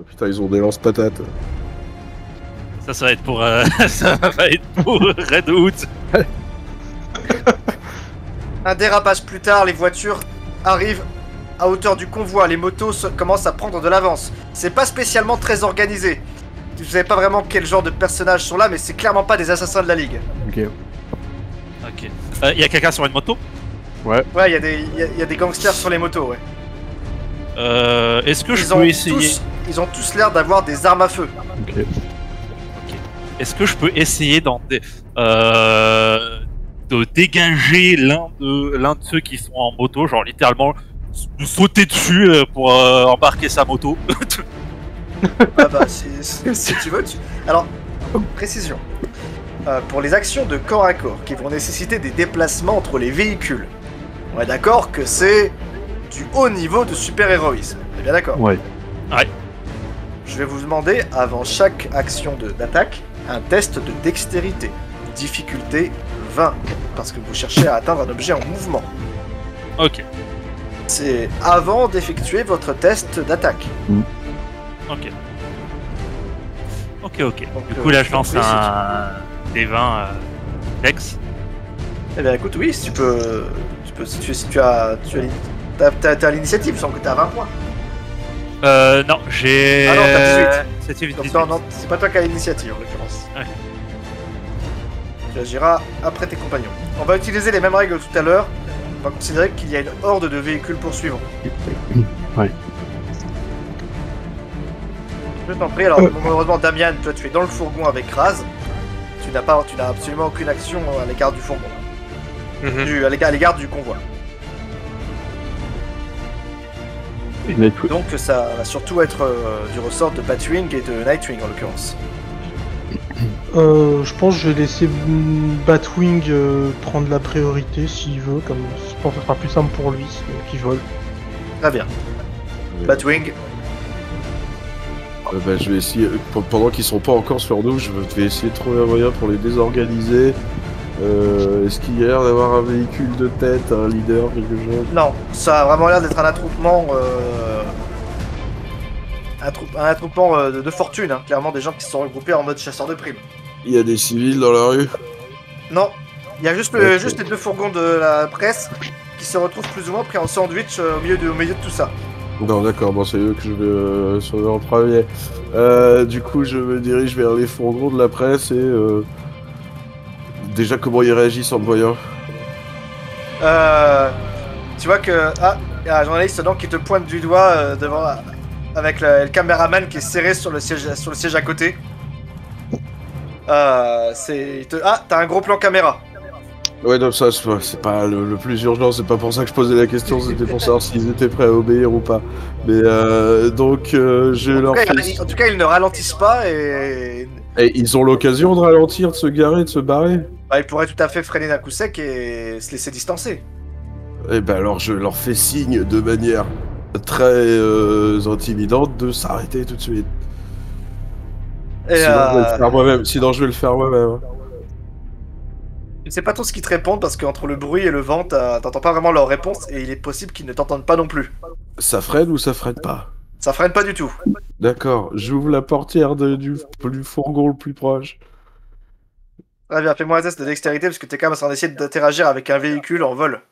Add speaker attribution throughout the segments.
Speaker 1: Putain, ils ont des lance-patates.
Speaker 2: Ça va être pour, ça va être pour Red Hood.
Speaker 3: Un dérapage plus tard, les voitures arrivent à hauteur du convoi. Les motos commencent à prendre de l'avance. C'est pas spécialement très organisé. Vous savez pas vraiment quel genre de personnages sont là, mais c'est clairement pas des assassins de la Ligue.
Speaker 1: Ok.
Speaker 2: Ok. Y a quelqu'un sur une moto?
Speaker 1: Ouais.
Speaker 3: Ouais, y a des gangsters sur les motos, ouais.
Speaker 2: Est-ce que je peux essayer...
Speaker 3: Ils ont tous l'air d'avoir des armes à feu.
Speaker 1: Ok.
Speaker 2: Est-ce que je peux essayer de dégager l'un de ceux qui sont en moto, genre littéralement nous sauter dessus pour embarquer sa moto?
Speaker 3: Ah bah, si tu veux, Alors, précision. Pour les actions de corps à corps qui vont nécessiter des déplacements entre les véhicules, on est d'accord que c'est du haut niveau de super-héroïsme. On est bien d'accord?
Speaker 1: Ouais.
Speaker 2: Ouais.
Speaker 3: Je vais vous demander, avant chaque action d'attaque, un test de dextérité. Difficulté 20. Parce que vous cherchez à atteindre un objet en mouvement.
Speaker 2: Ok.
Speaker 3: C'est avant d'effectuer votre test d'attaque.
Speaker 2: Ok. Ok.
Speaker 3: Donc,
Speaker 2: Du coup là je lance
Speaker 3: oui,
Speaker 2: un D20 Dex.
Speaker 3: Eh bien écoute, oui, si tu peux... Si tu as l'initiative, il me semble que tu as 20 points.
Speaker 2: Non, j'ai...
Speaker 3: Ah non, t'as 18.
Speaker 2: 18.
Speaker 3: Donc non, c'est pas toi qui as l'initiative en l'occurrence.
Speaker 2: Ouais.
Speaker 3: Tu agiras après tes compagnons. On va utiliser les mêmes règles que tout à l'heure. On va considérer qu'il y a une horde de véhicules poursuivants.
Speaker 1: Ouais.
Speaker 3: Je t'en prie, alors malheureusement Damian, toi tu es dans le fourgon avec Raz. Tu n'as absolument aucune action à l'égard du fourgon. À l'égard du convoi. Donc ça va surtout être du ressort de Batwing et de Nightwing en l'occurrence.
Speaker 4: Je pense que je vais laisser Batwing prendre la priorité s'il veut, comme je pense que ce sera plus simple pour lui qu'il vole.
Speaker 3: Très bien. Batwing.
Speaker 1: Bah, je vais essayer, pendant qu'ils sont pas encore sur nous, je vais essayer de trouver un moyen pour les désorganiser. Est-ce qu'il y a l'air d'avoir un véhicule de tête, un leader, quelque chose?
Speaker 3: Non, ça a vraiment l'air d'être un attroupement... un attroupement de fortune, hein. Clairement des gens qui se sont regroupés en mode chasseur de primes.
Speaker 1: Il y a des civils dans la rue?
Speaker 3: Non, il y a juste les deux fourgons de la presse qui se retrouvent plus ou moins pris en sandwich au milieu de tout ça.
Speaker 1: Non, d'accord, bon, c'est eux que je vais sauver en premier. Du coup, je me dirige vers les fourgons de la presse et... Déjà, comment ils réagissent en me voyant?
Speaker 3: Tu vois que... Ah, il y a un journaliste donc qui te pointe du doigt devant... avec le caméraman qui est serré sur le siège à côté. Ah, t'as un gros plan caméra.
Speaker 1: Ouais, non, ça, c'est pas le plus urgent, c'est pas pour ça que je posais la question, c'était pour savoir s'ils étaient prêts à obéir ou pas. Mais donc, je leur fais...
Speaker 3: En tout cas, ils ne ralentissent pas et
Speaker 1: ils ont l'occasion de ralentir, de se garer, de se barrer?
Speaker 3: bah, ils pourraient tout à fait freiner d'un coup sec et se laisser distancer.
Speaker 1: Et ben alors, je leur fais signe de manière très intimidante de s'arrêter tout de suite.
Speaker 3: Et
Speaker 1: Sinon, je vais le faire moi-même. Sinon, je vais le faire moi-même.
Speaker 3: Je sais pas trop ce qu'ils te répondent parce qu'entre le bruit et le vent, t'entends pas vraiment leur réponse et il est possible qu'ils ne t'entendent pas non plus.
Speaker 1: Ça freine ou ça freine pas?
Speaker 3: Ça freine pas du tout.
Speaker 1: D'accord, j'ouvre la portière du fourgon le plus proche.
Speaker 3: Très bien, fais-moi un test de dextérité parce que t'es quand même en train d'essayer d'interagir avec un véhicule en vol.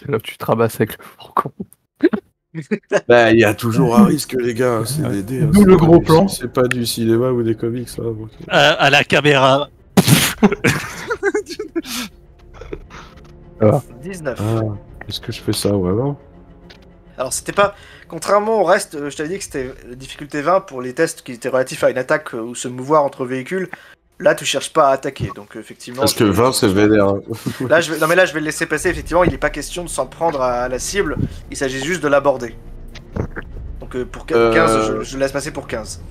Speaker 5: Là, tu te ramasses avec le fourgon.
Speaker 1: Bah, il y a toujours un risque, les gars. C'est des dés.
Speaker 4: D'où le gros plan.
Speaker 1: C'est pas du cinéma ou des comics, là. Donc...
Speaker 2: À la caméra.
Speaker 3: 19.
Speaker 1: Ah, est-ce que je fais ça vraiment?
Speaker 3: Alors c'était pas... Contrairement au reste, je t'avais dit que c'était difficulté 20 pour les tests qui étaient relatifs à une attaque ou se mouvoir entre véhicules. Là tu cherches pas à attaquer, donc effectivement...
Speaker 1: Parce que 20 c'est vénère. Hein.
Speaker 3: Là, non mais là je vais le laisser passer, effectivement il n'est pas question de s'en prendre à la cible, il s'agit juste de l'aborder. Donc pour 15, je laisse passer pour 15.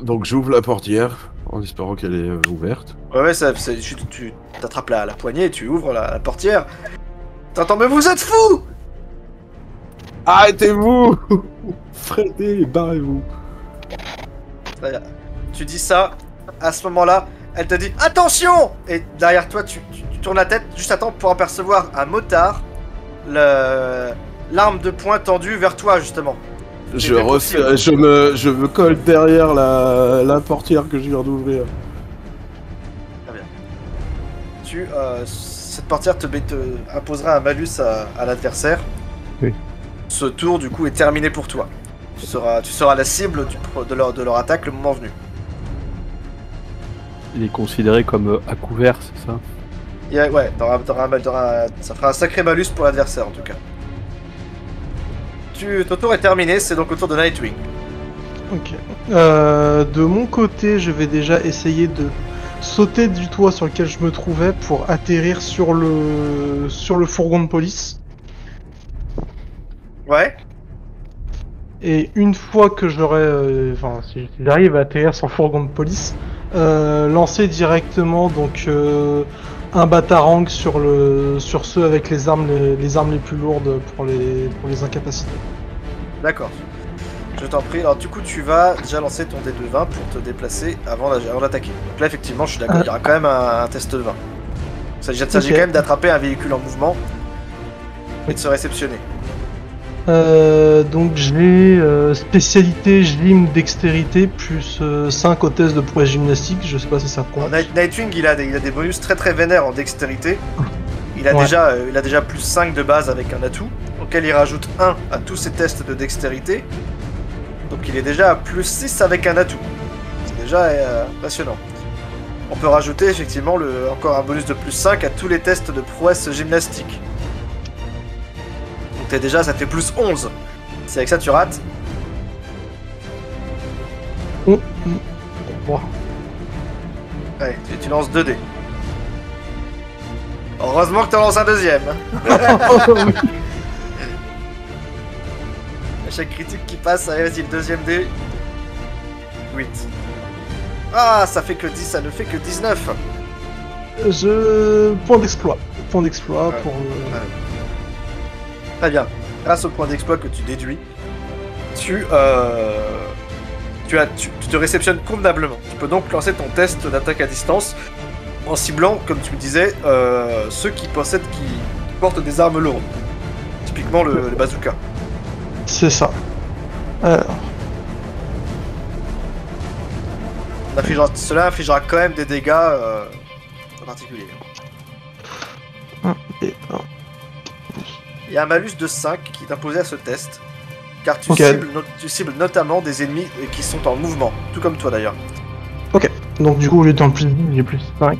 Speaker 1: Donc j'ouvre la portière, en espérant qu'elle est ouverte.
Speaker 3: Ouais, tu t'attrapes la poignée et tu ouvres la portière. T'entends, mais vous êtes fous!
Speaker 1: Arrêtez-vous! Freinez, barrez-vous.
Speaker 3: Tu dis ça, à ce moment-là, elle te dit attention! Et derrière toi, tu tournes la tête juste à temps pour apercevoir un motard, l'arme de poing tendue vers toi, justement.
Speaker 1: Je me colle derrière la portière que je viens d'ouvrir.
Speaker 3: Cette portière te imposera un malus à l'adversaire.
Speaker 5: Oui.
Speaker 3: Ce tour du coup est terminé pour toi. Tu seras la cible de leur attaque le moment venu.
Speaker 5: Il est considéré comme à couvert, c'est ça?
Speaker 3: Ouais, ça fera un sacré malus pour l'adversaire en tout cas. Ton tour est terminé, c'est donc au tour de Nightwing.
Speaker 4: Ok. De mon côté, je vais déjà essayer de sauter du toit sur lequel je me trouvais pour atterrir sur le fourgon de police.
Speaker 3: Ouais.
Speaker 4: Et une fois que j'aurai, si j'arrive à atterrir sur le fourgon de police, lancer directement donc un batarang sur ceux avec les armes les plus lourdes pour les incapaciter.
Speaker 3: D'accord. Je t'en prie. Alors du coup, tu vas déjà lancer ton dé de 20 pour te déplacer avant d'attaquer. Donc là, effectivement, je suis d'accord. Il y aura quand même un test de 20. Il s'agit quand même d'attraper un véhicule en mouvement et de se réceptionner.
Speaker 4: Donc j'ai spécialité gym dextérité plus 5 au test de prouesse gymnastique, je sais pas si ça compte.
Speaker 3: Nightwing il a des bonus très vénères en dextérité. Il a déjà plus 5 de base avec un atout, auquel il rajoute 1 à tous ses tests de dextérité. Donc il est déjà à plus 6 avec un atout. C'est déjà passionnant. On peut rajouter effectivement encore un bonus de plus 5 à tous les tests de prouesse gymnastique. Déjà, ça te fait plus 11. Si avec ça tu rates. Allez, tu lances 2 dés. Heureusement que tu en lances un deuxième. Échec critique qui passe. Allez, vas-y, le deuxième dé. 8. Ah, ça fait que 10, ça ne fait que 19.
Speaker 4: Point d'exploit. Point d'exploit
Speaker 3: ouais.
Speaker 4: Pour...
Speaker 3: Très bien. Grâce au point d'exploit que tu déduis, tu te réceptionnes convenablement. Tu peux donc lancer ton test d'attaque à distance en ciblant, comme tu me disais, ceux qui portent des armes lourdes. Typiquement le bazooka.
Speaker 4: C'est ça. Alors.
Speaker 3: Cela infligera quand même des dégâts en particulier.
Speaker 4: 1 et 1.
Speaker 3: Il y a un malus de 5 qui est imposé à ce test, car tu cibles notamment des ennemis qui sont en mouvement, tout comme toi d'ailleurs.
Speaker 4: Ok, donc du coup au lieu d'en plus 10, j'ai plus 5.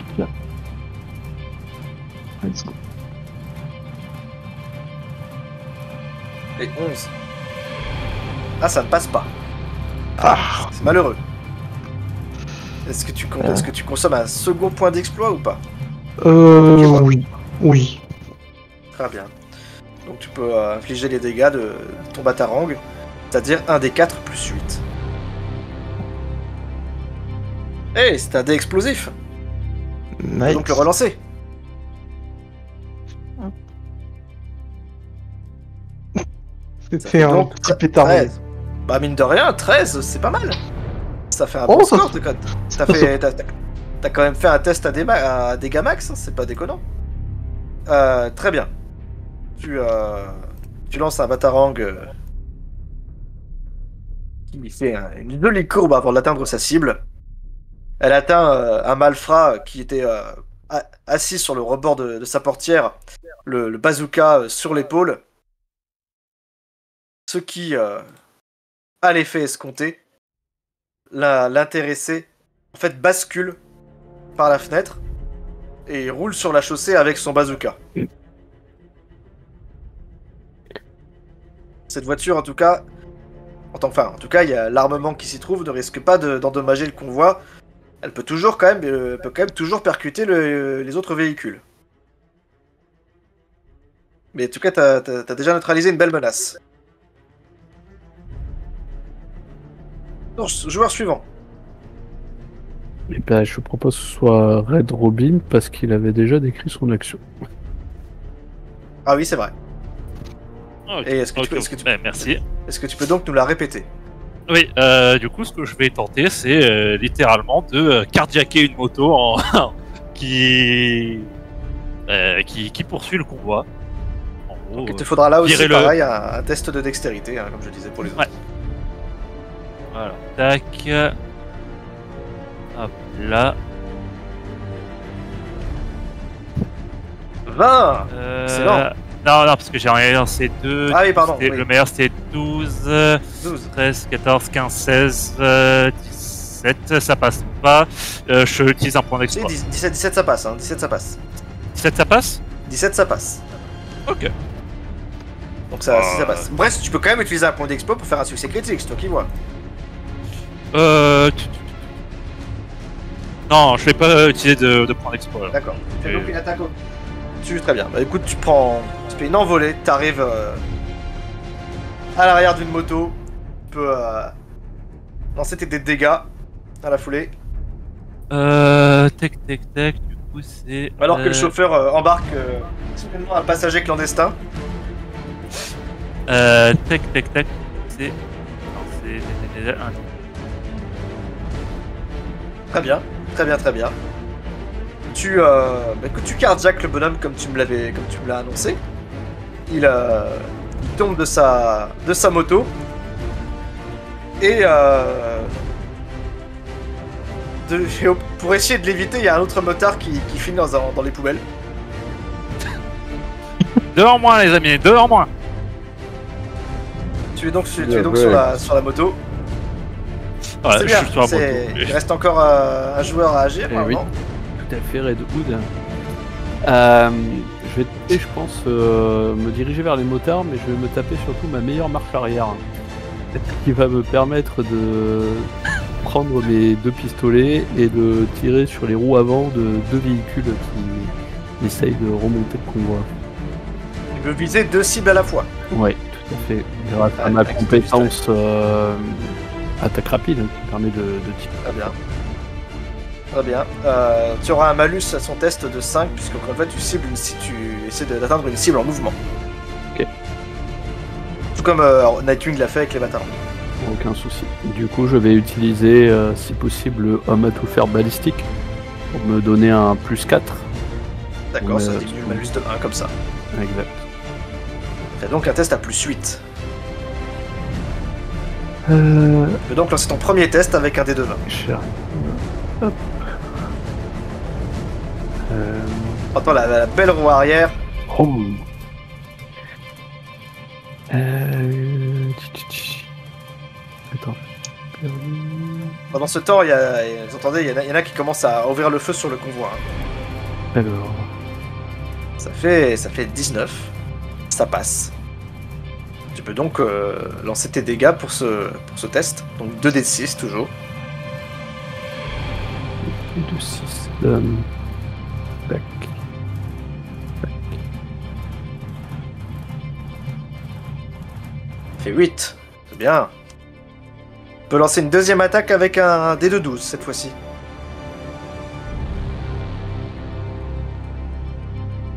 Speaker 4: Let's go.
Speaker 3: Et 11. Ah, ça ne passe pas.
Speaker 4: Ah.
Speaker 3: C'est malheureux. Est-ce que tu consommes un second point d'exploit ou pas?
Speaker 4: Oui.
Speaker 3: Très bien. Donc tu peux infliger les dégâts de ton batarang, c'est-à-dire 1 des 4 plus 8. Hey, c'est un dé explosif.
Speaker 4: Nice.
Speaker 3: Donc le relancer.
Speaker 4: C'était un
Speaker 3: donc
Speaker 4: petit pétard.
Speaker 3: 13. Bah mine de rien, 13, c'est pas mal. Ça fait un bon score. T'as quand même fait un test à dégâts max, hein, c'est pas déconnant. Très bien. Tu lances un batarang qui fait une jolie courbe avant d'atteindre sa cible. Elle atteint un malfrat qui était assis sur le rebord de sa portière, le bazooka sur l'épaule. Ce qui a l'effet escompté. L'intéressé en fait bascule par la fenêtre et roule sur la chaussée avec son bazooka. Cette voiture, en tout cas, il y a l'armement qui s'y trouve, ne risque pas d'endommager le convoi. Elle peut quand même toujours percuter les autres véhicules. Mais en tout cas, t'as déjà neutralisé une belle menace. Joueur suivant.
Speaker 5: Et ben, je propose que ce soit Red Robin parce qu'il avait déjà décrit son action.
Speaker 3: Ah oui, c'est vrai.
Speaker 2: Okay.
Speaker 3: Et est-ce que tu peux donc nous la répéter?
Speaker 2: Oui, du coup, ce que je vais tenter, c'est littéralement de cardiaquer une moto qui poursuit le convoi. En gros,
Speaker 3: donc il te faudra là aussi, pareil, un test de dextérité, hein, comme je disais pour les autres.
Speaker 2: Ouais. Voilà, tac. Hop là.
Speaker 3: 20. Excellent.
Speaker 2: Non, parce que j'ai rien lancé 2.
Speaker 3: Ah oui, pardon. Oui.
Speaker 2: Le meilleur c'était 12,
Speaker 3: 12.
Speaker 2: 13, 14, 15, 16, 17. Ça passe pas. Je utilise un point
Speaker 3: Si,
Speaker 2: d'exploit.
Speaker 3: 17 ça passe, hein. 17 ça passe.
Speaker 2: 17 ça passe?
Speaker 3: 17 ça passe.
Speaker 2: Ok.
Speaker 3: Donc ça, si ça passe. Bref, tu peux quand même utiliser un point d'exploit pour faire un succès critique, c'est toi qui vois.
Speaker 2: Non, je vais pas utiliser de point d'exploit. là.
Speaker 3: D'accord. Fais donc une attaque au... Très bien. Bah écoute, tu fais une envolée, t'arrives à l'arrière d'une moto, tu peux lancer tes dégâts à la foulée.
Speaker 2: Tac, du coup c'est...
Speaker 3: Alors que le chauffeur embarque soudainement un passager clandestin.
Speaker 2: Tac, c'est... Non, c'est... un-
Speaker 3: Très bien. Tu écoute, tu carjack le bonhomme comme tu me l'as annoncé. Il tombe de sa moto et pour essayer de l'éviter, il y a un autre motard qui finit dans les poubelles.
Speaker 2: Deux en moins les amis, 2 en moins.
Speaker 3: Tu es donc
Speaker 1: Ouais.
Speaker 3: sur la moto.
Speaker 2: Ouais,
Speaker 3: C'est
Speaker 2: je
Speaker 3: bien.
Speaker 2: suis sur la moto.
Speaker 3: Il reste encore un joueur à agir.
Speaker 5: Eh
Speaker 3: normalement.
Speaker 5: Tout à fait, Red Hood. Je vais tenter, je pense, me diriger vers les motards, mais je vais me taper surtout ma meilleure marche arrière. Qui va me permettre de prendre mes 2 pistolets et de tirer sur les roues avant de 2 véhicules qui essayent de remonter le convoi.
Speaker 3: Tu veux viser 2 cibles à la fois.
Speaker 5: Ouais, tout à fait. Grâce à ma
Speaker 3: avec ton
Speaker 5: compétence attaque rapide qui permet de tirer.
Speaker 3: Très bien. Tu auras un malus à son test de 5, puisque en fait tu essaies d'atteindre une cible en mouvement.
Speaker 5: Ok.
Speaker 3: Tout comme Nightwing l'a fait avec les bâtards.
Speaker 5: Aucun souci. Du coup, je vais utiliser, si possible, le homme à tout faire balistique pour me donner un plus 4.
Speaker 3: D'accord,
Speaker 5: Ouais,
Speaker 3: ça diminue le malus de 1 comme ça.
Speaker 5: Exact.
Speaker 3: Fais donc un test à plus 8. Tu peux donc lancer ton premier test avec un dé de 20.
Speaker 5: Cher. Hop.
Speaker 3: Attends, la belle roue arrière.
Speaker 5: Oh. Attends.
Speaker 3: Pendant ce temps, vous entendez, il y en a qui commencent à ouvrir le feu sur le convoi. Hein.
Speaker 5: Alors.
Speaker 3: Ça fait 19. Ça passe. Tu peux donc lancer tes dégâts pour ce test. Donc 2d6 toujours.
Speaker 5: 2, 6. Tac.
Speaker 3: Ça fait 8. C'est bien. Tu peux lancer une deuxième attaque avec un dé de 12 cette fois-ci.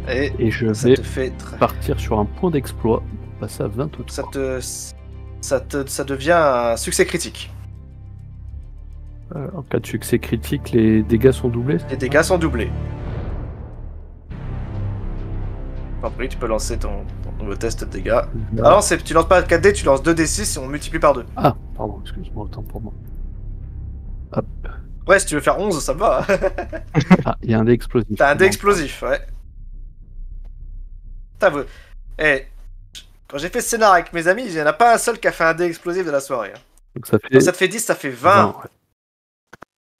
Speaker 5: Et je
Speaker 3: Ça
Speaker 5: vais
Speaker 3: te fait
Speaker 5: partir sur un point d'exploit pour passer à 23.
Speaker 3: ça devient un succès critique.
Speaker 5: En cas de succès critique, les dégâts sont doublés.
Speaker 3: Les dégâts sont doublés. Après, tu peux lancer ton nouveau test de dégâts. Ah non, tu lances pas 4D, tu lances 2D6 et on multiplie par 2.
Speaker 5: Ah, pardon, excuse-moi, autant pour moi. Hop.
Speaker 3: Ouais, si tu veux faire 11, ça me va.
Speaker 5: Ah, il y a un dé explosif.
Speaker 3: T'as un dé explosif, ouais. Putain, quand j'ai fait ce scénario avec mes amis, il n'y en a pas un seul qui a fait un dé explosif de la soirée. Hein.
Speaker 5: Donc ça fait...
Speaker 3: Donc ça te fait 10, ça fait 20.
Speaker 5: Ouais.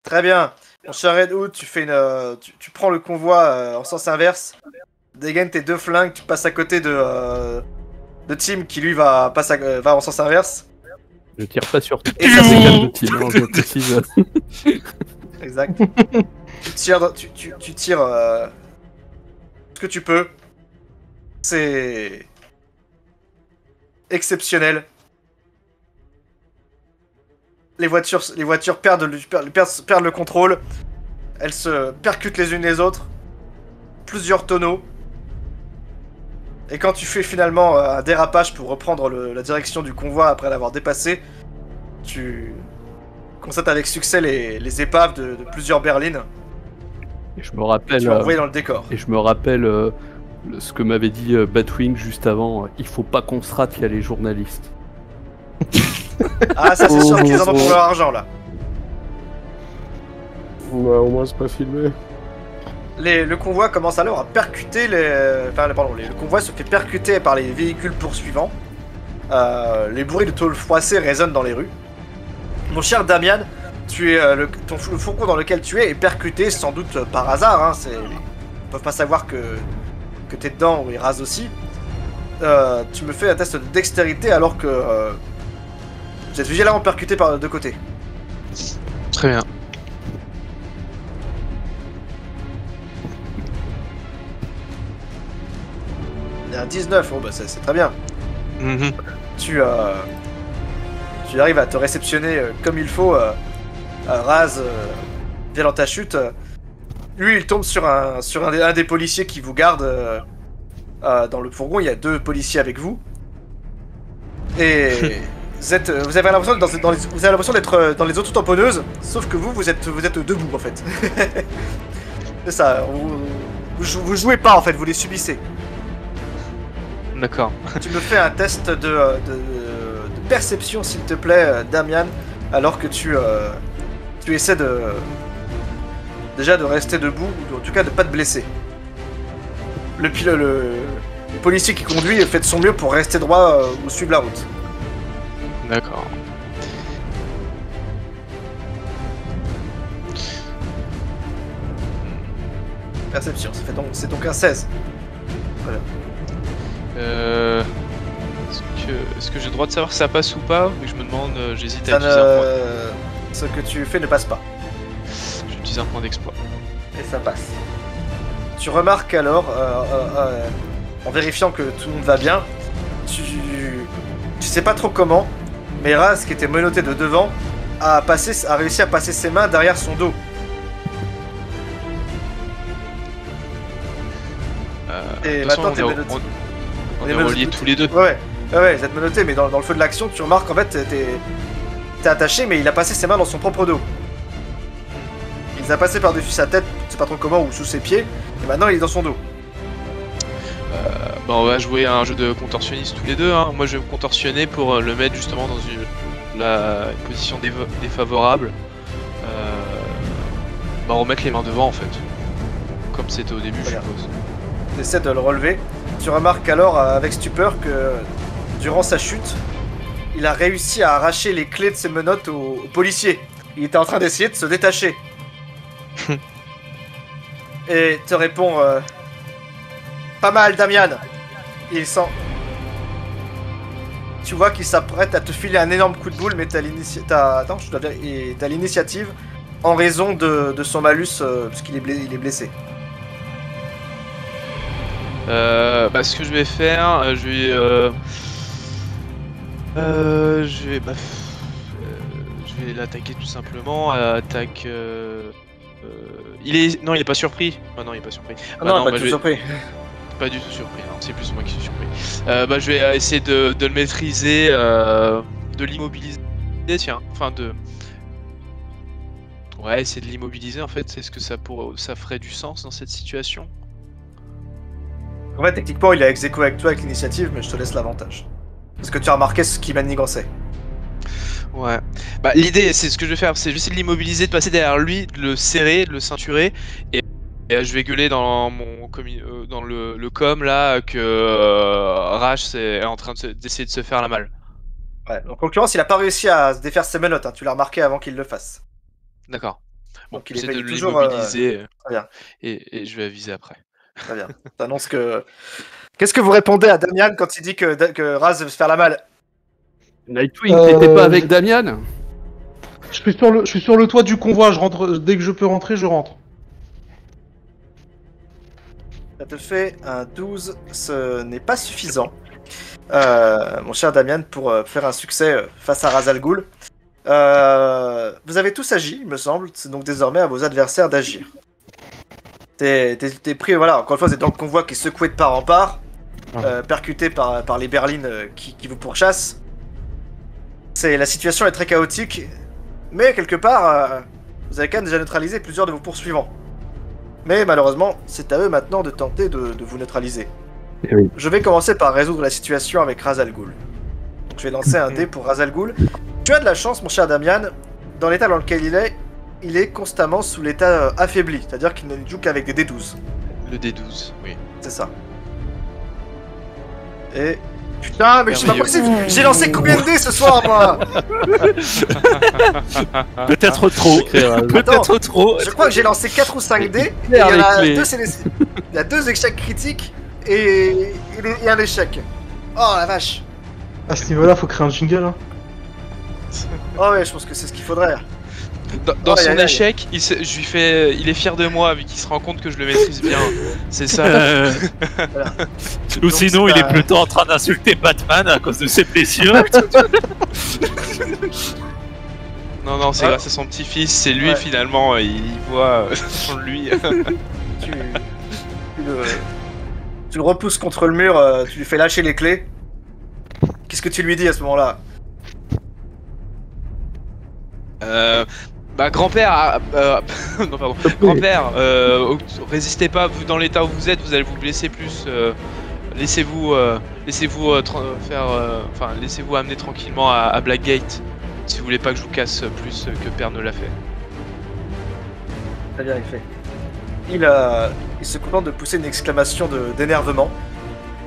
Speaker 3: Très bien. Mon cher Red Hood, tu prends le convoi en sens inverse, dégaines tes 2 flingues, tu passes à côté de Tim qui lui va en sens inverse.
Speaker 5: Je tire pas sur
Speaker 3: Et ça c'est
Speaker 5: de tir, hein, je précise.
Speaker 3: exact. Tu tires ce que tu peux. C'est exceptionnel. Les voitures perdent le contrôle. Elles se percutent les unes les autres. Plusieurs tonneaux. Et quand tu fais finalement un dérapage pour reprendre la direction du convoi après l'avoir dépassé, tu constates avec succès les épaves de plusieurs berlines.
Speaker 5: Et je me rappelle...
Speaker 3: Tu vas envoyer dans le décor.
Speaker 5: Et je me rappelle ce que m'avait dit Batwing juste avant. Il faut pas qu'on se rate, il y a les journalistes.
Speaker 3: Ah, ça c'est sûr qu'ils en ont pour leur argent là.
Speaker 1: Bah, au moins c'est pas filmé.
Speaker 3: Le convoi commence alors à percuter les... Enfin, pardon, le convoi se fait percuter par les véhicules poursuivants. Les bruits de tôle froissée résonnent dans les rues. Mon cher Damian, le fourgon dans lequel tu es est percuté sans doute par hasard. Hein, ils peuvent pas savoir que t'es dedans ou ils rasent aussi. Tu me fais un test de dextérité alors que vous êtes violemment percuté par deux côtés.
Speaker 6: Très bien.
Speaker 3: Il y a un 19, oh bah c'est très bien.
Speaker 6: Mhm.
Speaker 3: Tu arrives à te réceptionner comme il faut. Raz vient dans ta chute. Lui, il tombe sur un des policiers qui vous garde dans le fourgon. Il y a 2 policiers avec vous. Et vous avez l'impression d'être dans les auto-tamponneuses, sauf que vous êtes debout en fait. C'est ça. Vous jouez pas en fait, vous les subissez.
Speaker 6: D'accord.
Speaker 3: Tu me fais un test de perception, s'il te plaît, Damian, alors que tu essaies déjà de rester debout, ou en tout cas de pas te blesser. Le policier qui conduit fait de son mieux pour rester droit ou suivre la route.
Speaker 6: D'accord.
Speaker 3: Perception, c'est donc un 16. Voilà.
Speaker 6: Est-ce que j'ai le droit de savoir si ça passe ou pas? Ou je me demande, j'hésite à
Speaker 3: Ça
Speaker 6: utiliser un point.
Speaker 3: Ce que tu fais ne passe pas.
Speaker 6: J'utilise un point d'exploit.
Speaker 3: Et ça passe. Tu remarques alors, en vérifiant que tout le monde va bien, tu sais pas trop comment, mais Raz, qui était menotté de devant, a réussi à passer ses mains derrière son dos. Et
Speaker 6: De toute façon,
Speaker 3: maintenant t'es menotté.
Speaker 6: on est reliés tous les deux.
Speaker 3: Ouais, vous êtes menotté, mais dans le feu de l'action, tu remarques en fait, t'es attaché, mais il a passé ses mains dans son propre dos. Il les a passé par-dessus sa tête, je sais pas trop comment, ou sous ses pieds, et maintenant il est dans son dos.
Speaker 6: Bah on va jouer à un jeu de contorsionniste tous les deux. Hein. Moi je vais me contorsionner pour le mettre justement dans une position défavorable. Bah remettre les mains devant en fait. Comme c'était au début, je suppose.
Speaker 3: Tu essaies de le relever. Tu remarques alors avec stupeur que durant sa chute, il a réussi à arracher les clés de ses menottes au policier. Il était en train d'essayer de se détacher. Et te répond pas mal, Damian. Il sent. Tu vois qu'il s'apprête à te filer un énorme coup de boule, mais t'as l'initiative en raison de son malus, parce qu'il il est blessé.
Speaker 6: Bah ce que je vais faire, je vais l'attaquer tout simplement. Attaque. Il est pas surpris. Ah non, il est pas surpris.
Speaker 3: Ah non, pas du tout surpris.
Speaker 6: Pas du tout surpris. Non, c'est plus moi qui suis surpris. Bah je vais essayer de le maîtriser, de l'immobiliser. Tiens, enfin de. Ouais, essayer de l'immobiliser en fait. Est-ce que ça ferait du sens dans cette situation?
Speaker 3: En fait, techniquement, il est ex aequo avec toi avec l'initiative, mais je te laisse l'avantage. Parce que tu as remarqué ce qui manigançait.
Speaker 6: Ouais. Bah l'idée, c'est ce que je vais faire, c'est juste de l'immobiliser, de passer derrière lui, de le serrer, de le ceinturer, et je vais gueuler dans dans le com là que Rash est en train d'essayer de se faire la malle.
Speaker 3: Ouais. Donc en l'occurrence, il a pas réussi à se défaire ses menottes. Hein. Tu l'as remarqué avant qu'il le fasse.
Speaker 6: D'accord. Bon,
Speaker 3: donc il
Speaker 6: j'essaie
Speaker 3: est
Speaker 6: de
Speaker 3: toujours
Speaker 6: l'immobiliser
Speaker 3: très bien.
Speaker 6: Et je vais aviser après.
Speaker 3: Très bien. T'annonces que. Qu'est-ce que vous répondez à Damian quand il dit que Raz veut se faire la malle?
Speaker 5: Nightwing, t'étais pas avec Damian?
Speaker 4: Je suis sur le toit du convoi, je rentre dès que je peux rentrer, je rentre.
Speaker 3: Ça te fait un 12, ce n'est pas suffisant, mon cher Damian, pour faire un succès face à Raz Al Ghul. Vous avez tous agi, il me semble, c'est donc désormais à vos adversaires d'agir. T'es pris, voilà, encore une fois, vous êtes dans le convoi qui est secoué de part en part, percuté par les berlines qui vous pourchassent. La situation est très chaotique, mais quelque part, vous avez quand même déjà neutralisé plusieurs de vos poursuivants. Mais malheureusement, c'est à eux maintenant de tenter de vous neutraliser.
Speaker 5: Oui.
Speaker 3: Je vais commencer par résoudre la situation avec Raz Al Ghul. Je vais lancer un dé pour Raz Al Ghul. Tu as de la chance, mon cher Damian, dans l'état dans lequel il est constamment sous l'état affaibli, c'est-à-dire qu'il ne joue qu'avec des D12.
Speaker 6: Le D12, oui.
Speaker 3: C'est ça. Et... Putain, mais c'est pas possible. J'ai lancé combien de dés ce soir, moi?
Speaker 2: Peut-être trop. Peut-être trop.
Speaker 3: Je crois que j'ai lancé 4 ou 5 dés. Et il y en a 2, il y a 2 échecs critiques et un échec. Oh la vache.
Speaker 4: À ce niveau-là, faut créer un jingle. Hein.
Speaker 3: Oh ouais, je pense que c'est ce qu'il faudrait.
Speaker 6: Dans son échec, il est fier de moi vu qu'il se rend compte que je le maîtrise bien. C'est ça.
Speaker 3: Voilà.
Speaker 2: Ou
Speaker 3: Donc,
Speaker 2: sinon,
Speaker 3: c'est
Speaker 2: il est plutôt en train d'insulter Batman à cause de ses blessures.
Speaker 6: Non, c'est grâce à son petit-fils. C'est lui finalement. Il voit en lui.
Speaker 3: tu le repousses contre le mur, tu lui fais lâcher les clés. Qu'est-ce que tu lui dis à ce moment-là?
Speaker 6: Grand-père, non pardon, grand-père, résistez pas, vous dans l'état où vous êtes, vous allez vous blesser plus. Laissez-vous amener tranquillement à Blackgate, si vous voulez pas que je vous casse plus que Père ne l'a fait.
Speaker 3: Très bien, il fait. Il se contente de pousser une exclamation d'énervement,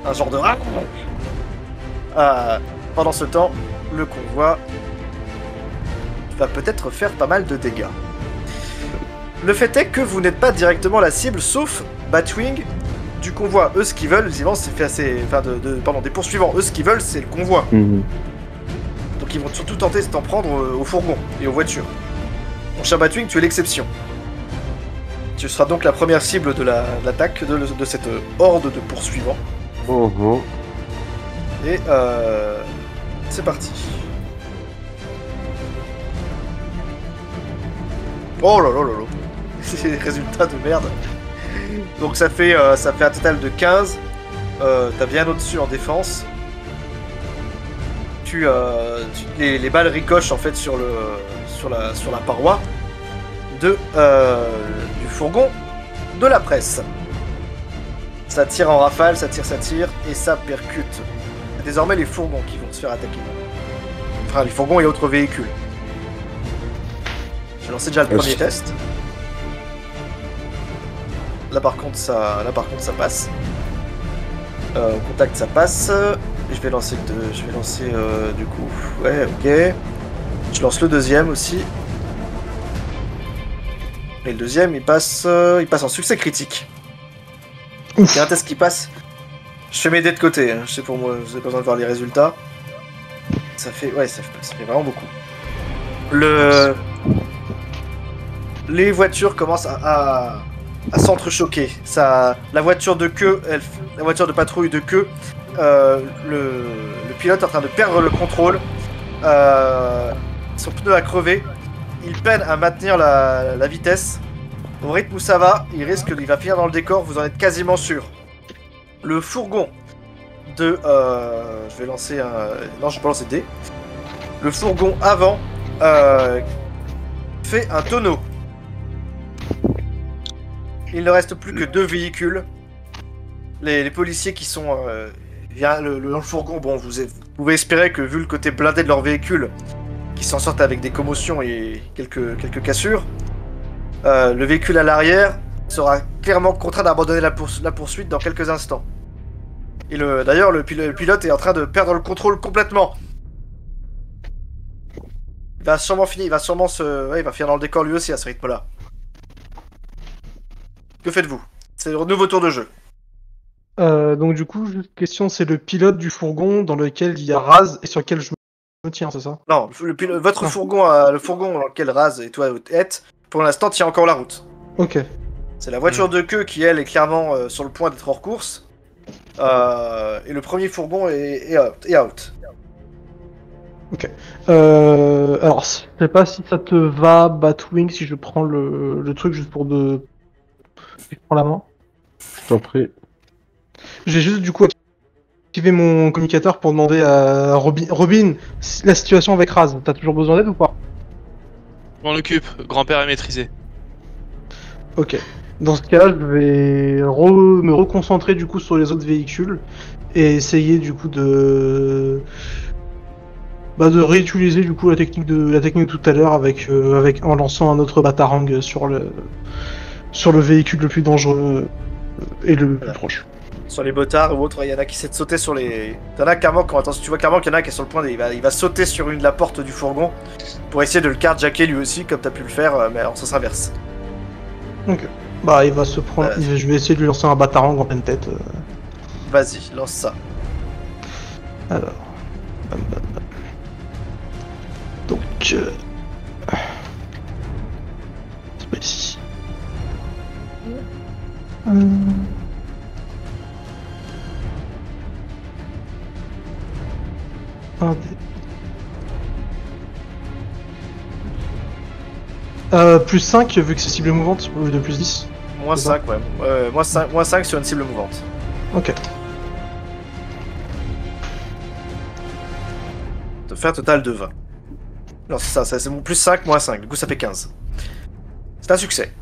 Speaker 3: un genre de pendant ce temps, le convoi va peut-être faire pas mal de dégâts. Le fait est que vous n'êtes pas directement la cible, sauf Batwing du convoi. Eux, ce qu'ils veulent, visiblement, c'est fait assez... Enfin, des poursuivants. Eux, ce qu'ils veulent, c'est le convoi. Donc ils vont surtout tenter de t'en prendre au fourgon et aux voitures. Mon cher Batwing, tu es l'exception. Tu seras donc la première cible de l'attaque de cette horde de poursuivants. Et c'est parti. Oh là là là là. C'est des résultats de merde. Donc ça fait un total de 15. T'as bien au-dessus en défense. Les balles ricochent en fait sur la paroi du fourgon de la presse. Ça tire en rafale, ça tire et ça percute. C'est désormais les fourgons qui vont se faire attaquer. Enfin les fourgons et autres véhicules. J'ai lancé déjà le premier test. Là par contre ça passe. Au contact ça passe. Je vais lancer du coup. Ouais, ok. Je lance le deuxième aussi. Et le deuxième il passe en succès critique. Il y a un test qui passe. Je fais mes dés de côté, hein. Je sais pour moi, vous avez pas besoin de voir les résultats. Ça fait vraiment beaucoup. Les voitures commencent à s'entrechoquer. La voiture de queue, la voiture de patrouille de queue, le pilote est en train de perdre le contrôle. Son pneu a crevé. Il peine à maintenir la vitesse. Au rythme où ça va, il va finir dans le décor, vous en êtes quasiment sûr. Le fourgon de... je vais lancer un... Non, je vais pas lancer de dés. Le fourgon avant fait un tonneau. Il ne reste plus que 2 véhicules. Les policiers qui sont dans le fourgon, bon, vous pouvez espérer que vu le côté blindé de leur véhicule, qui s'en sortent avec des commotions et quelques cassures, le véhicule à l'arrière sera clairement contraint d'abandonner la poursuite dans quelques instants. Et d'ailleurs, le pilote est en train de perdre le contrôle complètement. Il va finir dans le décor lui aussi à ce rythme-là. Que faites-vous? C'est le nouveau tour de jeu.
Speaker 4: Donc du coup, juste question, c'est le pilote du fourgon dans lequel il y a Raz et sur lequel je me tiens, c'est ça?
Speaker 3: Non, votre fourgon, le fourgon dans lequel Raz et toi êtes, pour l'instant tient encore la route.
Speaker 4: Ok.
Speaker 3: C'est la voiture de queue qui, elle, est clairement sur le point d'être hors course. Et le premier fourgon est out.
Speaker 4: Ok. Alors, je sais pas si ça te va, Batwing, si je prends le truc juste pour de... Je prends la main.
Speaker 1: Je t'en prie.
Speaker 4: J'ai juste du coup activé mon communicateur pour demander à Robin la situation avec Raz. T'as toujours besoin d'aide ou pas?
Speaker 6: Je m'en occupe, grand-père est maîtrisé.
Speaker 4: Ok. Dans ce cas-là, je vais me reconcentrer du coup sur les autres véhicules et essayer du coup de de réutiliser du coup la technique de tout à l'heure en lançant un autre batarang sur le véhicule le plus dangereux et le plus proche.
Speaker 3: Sur les motards ou autres, il y en a qui essaient de sauter sur les. T'en as clairement, tu vois clairement qu'il y en a qui est sur le point il va sauter sur la porte du fourgon pour essayer de le carjacker lui aussi, comme t'as pu le faire, mais en sens inverse.
Speaker 4: Ok. Il va se prendre. Je vais essayer de lui lancer un batarang en pleine tête.
Speaker 3: Vas-y, lance ça.
Speaker 4: Alors. Bam, bam, bam. Donc. C'est pas ici. Un dé. Plus 5 vu que c'est cible mouvante au lieu de plus 10.
Speaker 3: Moins 5, ouais. Moins 5 sur une cible mouvante.
Speaker 4: Ok.
Speaker 3: Ça fait un total de 20. Non, c'est ça, c'est plus 5, moins 5. Du coup, ça fait 15. C'est un succès.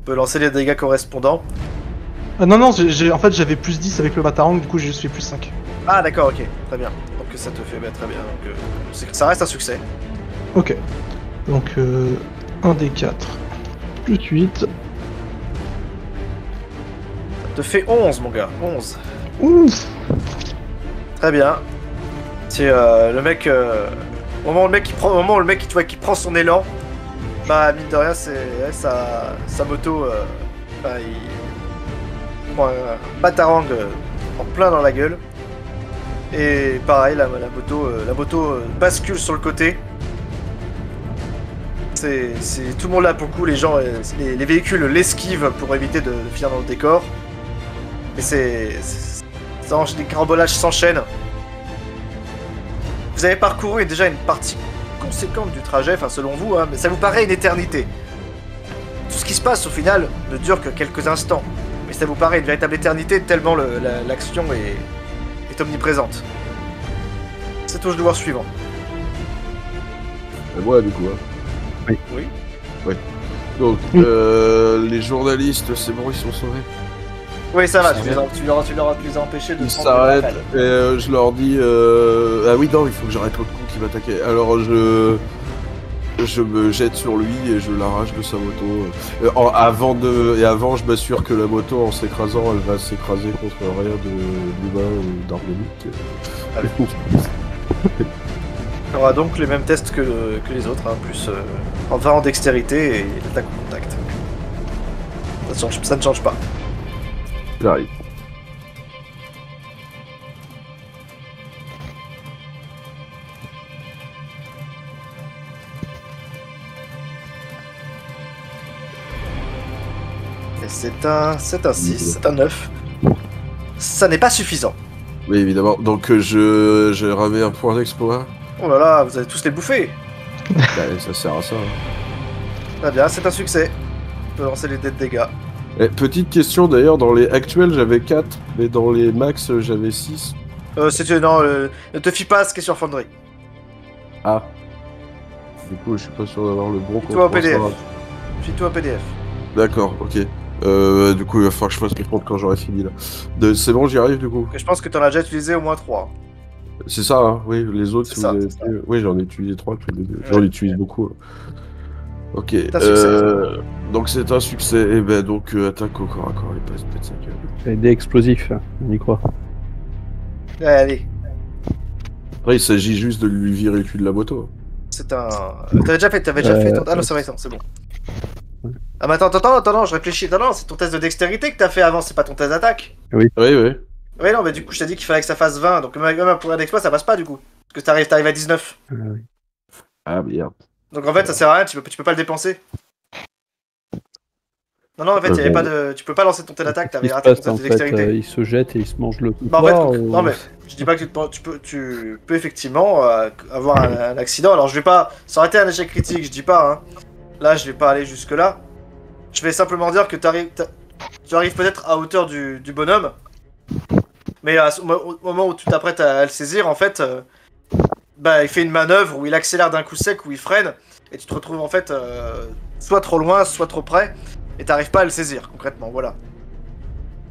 Speaker 3: On peut lancer les dégâts correspondants.
Speaker 4: Non, en fait, j'avais plus 10 avec le batarang, du coup, j'ai juste fait plus 5.
Speaker 3: Ah, d'accord, ok. Très bien. Donc, ça te fait très bien. Donc, ça reste un succès.
Speaker 4: Ok. Donc, 1 des 4. Plus 8.
Speaker 3: Ça te fait 11, mon gars. 11.
Speaker 4: Ouf.
Speaker 3: Très bien. C'est le mec. Au moment où le mec qui prend son élan, mine de rien, c'est sa moto. Il prend un batarang en plein dans la gueule. Et pareil, la moto bascule sur le côté. C'est tout le monde là pour le coup, les gens, les véhicules l'esquivent pour éviter de finir dans le décor. Et les carambolages s'enchaînent. Vous avez parcouru déjà une partie conséquente du trajet, enfin selon vous, hein, mais ça vous paraît une éternité. Tout ce qui se passe au final ne dure que quelques instants, mais ça vous paraît une véritable éternité tellement l'action est omniprésente. C'est au joueur suivant.
Speaker 1: Et moi du coup. Hein.
Speaker 3: Oui.
Speaker 1: Ouais. Donc les journalistes, c'est bon, ils sont sauvés.
Speaker 3: Oui, ça va, tu les as empêchés de
Speaker 1: Ils
Speaker 3: prendre de l'appel.
Speaker 1: s'arrêtent et je leur dis ah oui non, il faut que j'arrête l'autre con qui m'attaquait. Alors je me jette sur lui et je l'arrache de sa moto. Avant, je m'assure que la moto, en s'écrasant, elle va s'écraser contre rien d'humain ou d'organique.
Speaker 3: Il y aura donc les mêmes tests que les autres, hein, plus en dextérité et l'attaque au contact. Ça ne change pas.
Speaker 1: J'arrive.
Speaker 3: Et c'est un 6, c'est un 9. Ça n'est pas suffisant.
Speaker 1: Oui, évidemment. Donc j'ai ramé un point d'exploit.
Speaker 3: Oh là là, vous allez tous les bouffer.
Speaker 1: Ça sert à ça. Hein.
Speaker 3: Très bien, c'est un succès. On peut lancer les dés de dégâts.
Speaker 1: Petite question d'ailleurs, dans les actuels j'avais 4, mais dans les max j'avais 6.
Speaker 3: Ne te fie pas à ce qui est sur Foundry.
Speaker 1: Ah. Du coup, je suis pas sûr d'avoir le bon
Speaker 3: Fie-toi au PDF. Fie-toi au PDF.
Speaker 1: D'accord, ok. Du coup, il va falloir que je fasse les comptes quand j'aurai fini là. C'est bon, j'y arrive du coup.
Speaker 3: Et je pense que t'en as déjà utilisé au moins 3.
Speaker 1: C'est ça, hein, oui, les autres,
Speaker 3: C'est ça,
Speaker 1: vous avez
Speaker 3: c'est ça.
Speaker 1: fait- Oui, j'en ai utilisé 3 depuis le début. J'en utilise beaucoup. Ok.
Speaker 3: un succès.
Speaker 1: Donc c'est un succès. Et ben donc attaque au corps à corps et passe peut-être 5
Speaker 5: C'est des explosifs, on y croit.
Speaker 3: Allez,
Speaker 1: Après, il s'agit juste de lui virer le cul de la moto.
Speaker 3: c'est un. T'avais déjà fait ton. Ah non, c'est vrai, c'est bon. Ah mais attends, je réfléchis. Non, c'est ton test de dextérité que t'as fait avant, c'est pas ton test d'attaque.
Speaker 1: Oui, oui.
Speaker 3: Ouais, non, mais du coup, je t'ai dit qu'il fallait que ça fasse 20, donc même un point d'exploit, ça passe pas du coup. Parce que t'arrives à 19.
Speaker 5: Oui.
Speaker 1: Ah merde.
Speaker 3: Donc en fait, ça sert à rien, tu peux pas le dépenser. Non, en fait, y avait pas de. Tu peux pas lancer ton test d'attaque,
Speaker 5: Qu'est-ce qui
Speaker 3: t'avais
Speaker 5: se
Speaker 3: raté ton
Speaker 5: passe,
Speaker 3: test de
Speaker 5: en fait,
Speaker 3: dextérité.
Speaker 5: il se jette et il se mange le
Speaker 3: Bah, en fait,
Speaker 5: pouvoir,
Speaker 3: non, mais je dis pas que tu peux effectivement avoir un accident. Alors, je vais pas. Ça aurait été un échec critique, je dis pas, hein. Là, je vais pas aller jusque-là. Je vais simplement dire que tu arrives peut-être à hauteur du bonhomme. Mais au moment où tu t'apprêtes à le saisir, en fait, il fait une manœuvre où il accélère d'un coup sec, où il freine. Et tu te retrouves en fait soit trop loin, soit trop près. Et t'arrives pas à le saisir, concrètement, voilà.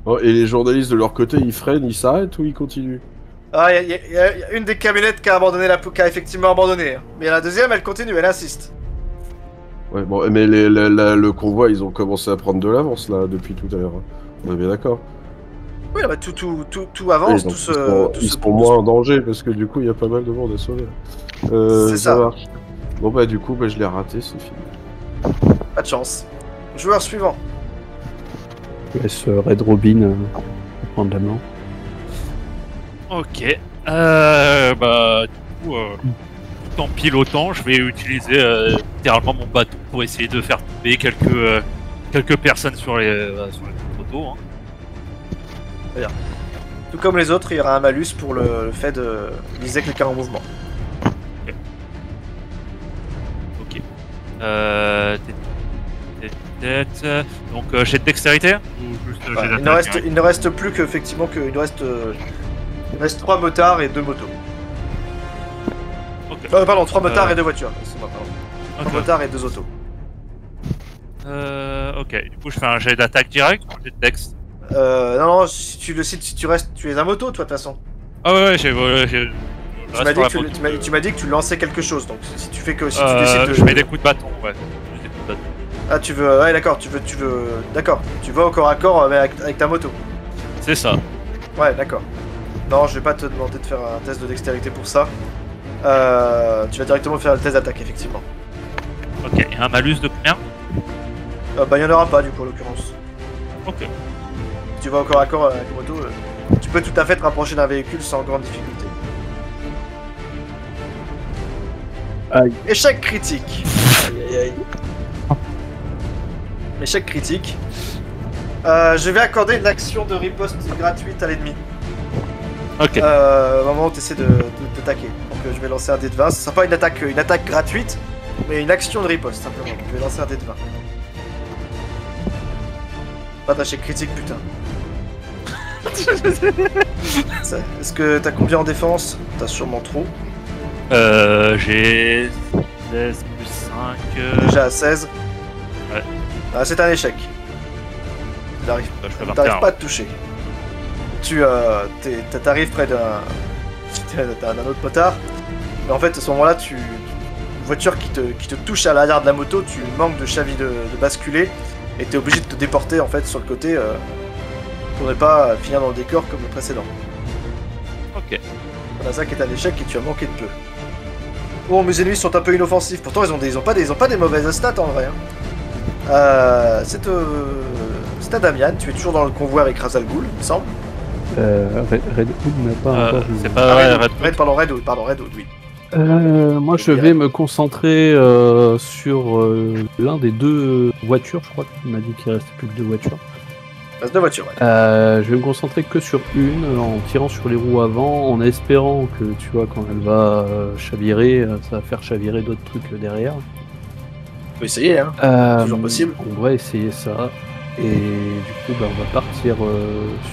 Speaker 1: Oh, et les journalistes de leur côté, ils freinent, ils s'arrêtent ou ils continuent?
Speaker 3: Ah, il y a une des camionnettes qui a abandonné qui a effectivement abandonné. Hein. Mais la deuxième, elle continue, elle insiste.
Speaker 1: Ouais, bon, mais le convoi, ils ont commencé à prendre de l'avance là depuis tout à l'heure. Hein. On est bien d'accord.
Speaker 3: Oui, bah, tout avance,
Speaker 1: Oui,
Speaker 3: tout
Speaker 1: donc
Speaker 3: se...
Speaker 1: ils seront moins en danger parce que du coup, il y a pas mal de monde à sauver.
Speaker 3: C'est ça.
Speaker 1: Marche. Bon bah du coup, bah, je l'ai raté, c'est fini.
Speaker 3: Pas de chance. Joueur suivant.
Speaker 5: Je laisse Red Robin prendre la main.
Speaker 2: Ok. Bah, du coup, tout en pilotant, je vais utiliser littéralement mon bâton pour essayer de faire tomber quelques personnes sur les photos. Hein.
Speaker 3: Tout comme les autres, il y aura un malus pour le fait de viser quelqu'un en mouvement.
Speaker 2: Ok. Donc, j'ai de dextérité ou juste
Speaker 3: Ouais,
Speaker 2: j'ai
Speaker 3: il,
Speaker 2: d'attaque
Speaker 3: ne reste plus qu'effectivement il reste 3 motards et 2 motos.
Speaker 2: Ok.
Speaker 3: Pardon, 3 motards et 2 voitures. Excuse-moi, pardon. 3
Speaker 2: Ok.
Speaker 3: motards et 2 autos.
Speaker 2: Ok. Du coup, je fais un jet d'attaque direct ou un jet de dex?
Speaker 3: Non, si tu restes, tu es un moto, toi, de toute façon.
Speaker 2: Ah ouais, j'ai.
Speaker 3: Tu m'as dit que tu lançais quelque chose, donc si tu fais que si tu décides de.
Speaker 2: Je mets des coups de bâton, ouais. Je mets des coups de bâton.
Speaker 3: Ah, tu veux. Ouais, d'accord, d'accord. Tu vas au corps à corps mais avec ta moto.
Speaker 2: C'est ça.
Speaker 3: Ouais, d'accord. Non, je vais pas te demander de faire un test de dextérité pour ça. Tu vas directement faire le test d'attaque, effectivement.
Speaker 2: Ok, et un malus de combien?
Speaker 3: Bah, il y en aura pas, du coup, en l'occurrence.
Speaker 2: Ok.
Speaker 3: Si tu vas au corps à corps avec une moto, tu peux tout à fait te rapprocher d'un véhicule sans grande difficulté.
Speaker 5: Aïe.
Speaker 3: Échec critique. Aïe, aïe, aïe. Échec critique. Je vais accorder une action de riposte gratuite à l'ennemi.
Speaker 2: Ok.
Speaker 3: Au moment où tu essaies de t'attaquer. Donc je vais lancer un dé de 20. Ce sera pas une attaque gratuite, mais une action de riposte simplement. Donc, je vais lancer un dé de 20. Pas d'échec critique, putain. Est-ce que t'as combien en défense? T'as sûrement trop.
Speaker 2: J'ai 16 plus 5.
Speaker 3: Déjà à 16.
Speaker 2: Ouais.
Speaker 3: Ah, c'est un échec.
Speaker 2: Je peux
Speaker 3: T'arrives
Speaker 2: partir.
Speaker 3: pas à te toucher. T'arrives près d'un autre motard. Mais en fait, à ce moment-là, une voiture qui te touche à l'arrière de la moto, tu manques de chavie de basculer. Et t'es obligé de te déporter en fait sur le côté pour ne pas finir dans le décor comme le précédent.
Speaker 2: Ok.
Speaker 3: Voilà, ça qui est un échec et tu as manqué de peu. Bon, mes ennemis sont un peu inoffensifs. Pourtant, ils ont pas des mauvaises stats en vrai. Hein. C'est à Damian. Tu es toujours dans le convoi avec Razal Ghul, il me semble.
Speaker 5: Red Hood n'a pas encore joué.
Speaker 2: C'est pas
Speaker 3: Red Hood, oui.
Speaker 5: Moi, je vais me concentrer sur l'un des 2 voitures. Je crois qu'il m'a dit qu'il restait plus que 2 voitures.
Speaker 3: Il reste 2 voitures, ouais.
Speaker 5: Je vais me concentrer que sur une, en tirant sur les roues avant, en espérant que, tu vois, quand elle va chavirer, ça va faire chavirer d'autres trucs derrière.
Speaker 3: On peut essayer, hein. Toujours possible.
Speaker 5: On va essayer ça. Et du coup, on va partir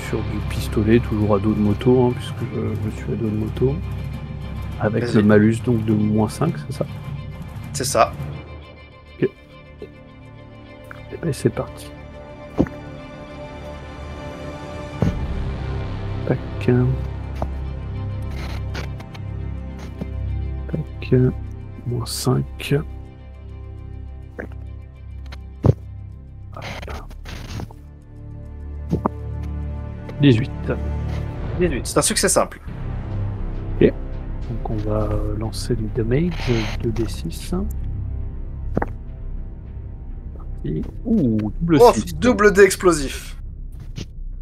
Speaker 5: sur du pistolet, toujours à dos de moto, hein, puisque je suis à dos de moto. Avec
Speaker 3: Vas-y.
Speaker 5: le malus donc de -5, c'est ça?
Speaker 3: C'est ça.
Speaker 5: Et ben, c'est parti. Tac. Tac. -5. Hop. 18.
Speaker 3: 18. C'est un succès simple.
Speaker 5: Donc on va lancer du damage, 2d6. Parti. Ouh, double
Speaker 3: Oh,
Speaker 5: 6.
Speaker 3: double dé explosif.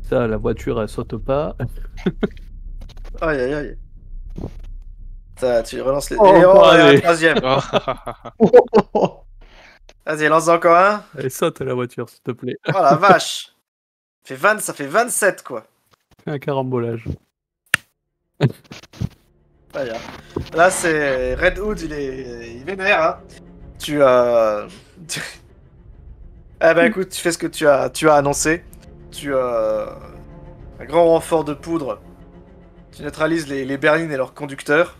Speaker 5: Ça, la voiture, elle saute pas.
Speaker 3: Aïe aïe aïe. Ça, tu relances les.
Speaker 5: Oh,
Speaker 3: et
Speaker 5: encore
Speaker 3: un
Speaker 5: allez.
Speaker 3: troisième.
Speaker 6: Oh.
Speaker 3: Vas-y, lance encore un.
Speaker 5: Elle saute la voiture, s'il te plaît.
Speaker 3: Oh la vache. Ça fait 27 quoi.
Speaker 5: Un carambolage.
Speaker 3: Ah, yeah. Là, c'est Red Hood, il vénère, hein. Eh ben écoute, tu fais ce que tu as annoncé. Un grand renfort de poudre. Tu neutralises les berlines et leurs conducteurs.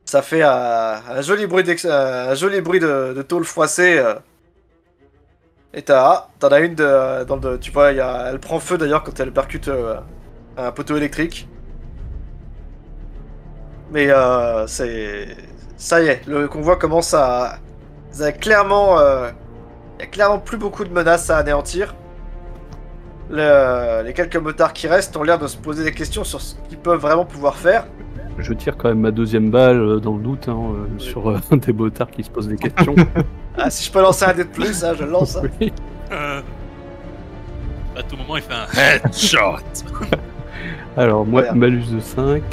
Speaker 3: Ça fait un joli bruit de tôle froissée. Et t'en as une tu vois, elle prend feu d'ailleurs quand elle percute un poteau électrique. Mais ça y est, le convoi commence à... Vous avez clairement... Il y a clairement plus beaucoup de menaces à anéantir. Les quelques motards qui restent ont l'air de se poser des questions sur ce qu'ils peuvent vraiment pouvoir faire.
Speaker 5: Je tire quand même ma deuxième balle dans le doute sur des motards qui se posent des questions.
Speaker 3: Ah, si je peux lancer un dé de plus, je le lance.
Speaker 5: Oui.
Speaker 2: À tout moment, il fait un headshot.
Speaker 5: Alors, moi,
Speaker 3: Regarde.
Speaker 5: malus de 5.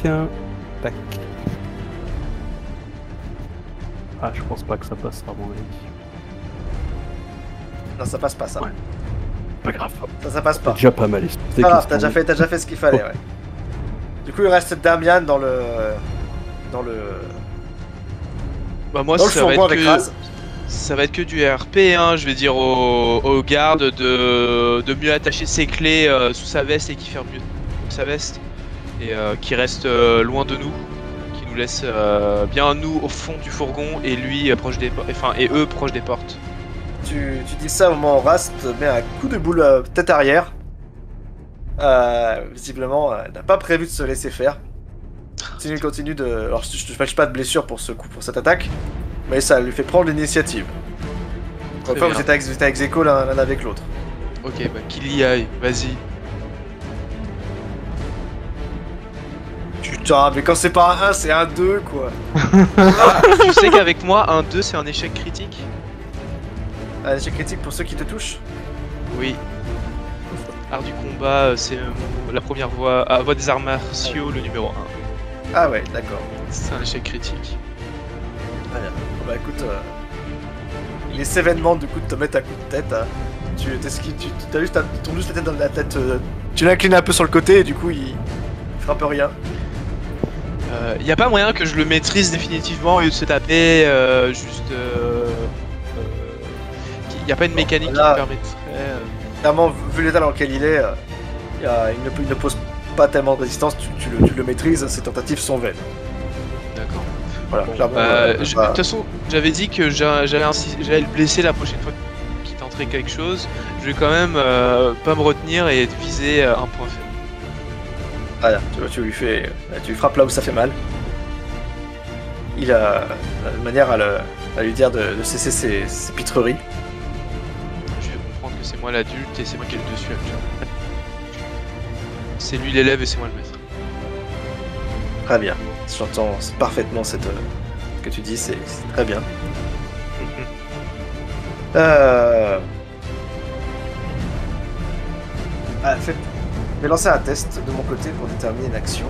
Speaker 5: Tac. Ah, je pense pas que ça passera, à mon avis.
Speaker 3: Non, ça passe pas, ça.
Speaker 5: Ouais. Pas grave.
Speaker 3: Ça passe
Speaker 5: C'est
Speaker 3: pas.
Speaker 5: déjà pas mal.
Speaker 3: Pas grave, t'as déjà fait ce qu'il fallait, ouais. Du coup, il reste Damian dans le...
Speaker 6: Bah moi
Speaker 3: Dans le
Speaker 6: ça va
Speaker 3: fourgon
Speaker 6: être
Speaker 3: avec
Speaker 6: que...
Speaker 3: Raz.
Speaker 6: Ça va être que du RP, hein. Je vais dire aux gardes de mieux attacher ses clés sous sa veste et qui ferme mieux sa veste. Et qui reste loin de nous. Qui nous laisse bien nous au fond du fourgon et lui proche des et eux proches des portes.
Speaker 3: Tu dis ça au moment où Rast met un coup de boule tête arrière. Visiblement, elle n'a pas prévu de se laisser faire. Il continue de... Alors, je ne fâche pas de blessure pour ce coup, pour cette attaque, mais ça lui fait prendre l'initiative. Encore une fois,
Speaker 6: bien.
Speaker 3: vous êtes à ex aequo l'un avec l'autre.
Speaker 6: Ok, bah qu'il y aille, vas-y.
Speaker 3: Putain, mais quand c'est pas un 1, c'est un 2, quoi.
Speaker 6: Ah, tu sais qu'avec moi, un 2 c'est un échec critique?
Speaker 3: Un échec critique pour ceux qui te touchent.
Speaker 6: Oui. Art du combat, c'est la première voie, voie des arts martiaux, le numéro 1.
Speaker 3: Ah ouais, d'accord.
Speaker 6: C'est un échec critique.
Speaker 3: Bah écoute, les événements du coup de te mettre un coup de tête, hein. Tu tournes juste la tête dans la tête, tu l'inclines un peu sur le côté et du coup il frappe rien.
Speaker 6: Y a pas moyen que je le maîtrise définitivement au lieu de se taper y a pas une mécanique
Speaker 3: là-
Speaker 6: qui me permettrait.
Speaker 3: Clairement, vu l'état dans lequel il est, il ne pose pas tellement de résistance, tu le maîtrises, ses tentatives sont vaines.
Speaker 6: D'accord.
Speaker 3: Voilà,
Speaker 6: Bon,
Speaker 3: clairement.
Speaker 6: de toute façon, j'avais dit que j'allais le blesser la prochaine fois qu'il tenterait quelque chose. Je vais quand même pas me retenir et viser un point faible.
Speaker 3: Voilà, tu lui frappes là où ça fait mal. Il a une manière à lui dire de cesser ses pitreries.
Speaker 6: Je vais comprendre que c'est moi l'adulte et c'est moi qui ai le dessus actuellement. C'est lui l'élève et c'est moi le maître.
Speaker 3: Très bien. J'entends parfaitement ce que tu dis, c'est très bien. Je vais lancer un test de mon côté pour déterminer une action.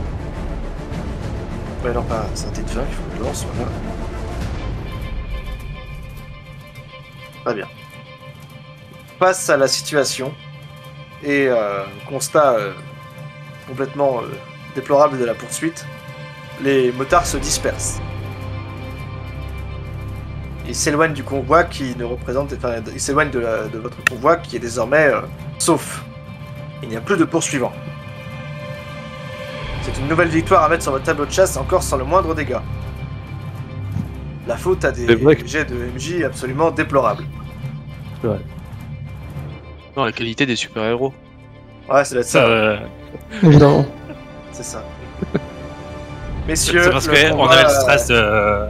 Speaker 3: Ouais, non, pas c'est un dé de 20, il faut que je le lance, voilà. Très bien. Face à la situation et constat complètement déplorable de la poursuite, les motards se dispersent. Ils s'éloignent du convoi qui ne représente... Enfin, ils s'éloignent de votre convoi qui est désormais sauf. Il n'y a plus de poursuivants. C'est une nouvelle victoire à mettre sur votre tableau de chasse, encore sans le moindre dégât. La faute à des
Speaker 5: C'est vrai que-
Speaker 3: jets de MJ absolument déplorables.
Speaker 5: C'est vrai.
Speaker 6: Non, la qualité des super-héros.
Speaker 3: Ouais, ça doit être ça,
Speaker 4: Évidemment.
Speaker 3: c'est ça. Messieurs,
Speaker 2: C'est parce
Speaker 3: le
Speaker 2: qu'on
Speaker 3: combat,
Speaker 2: avait le stress de.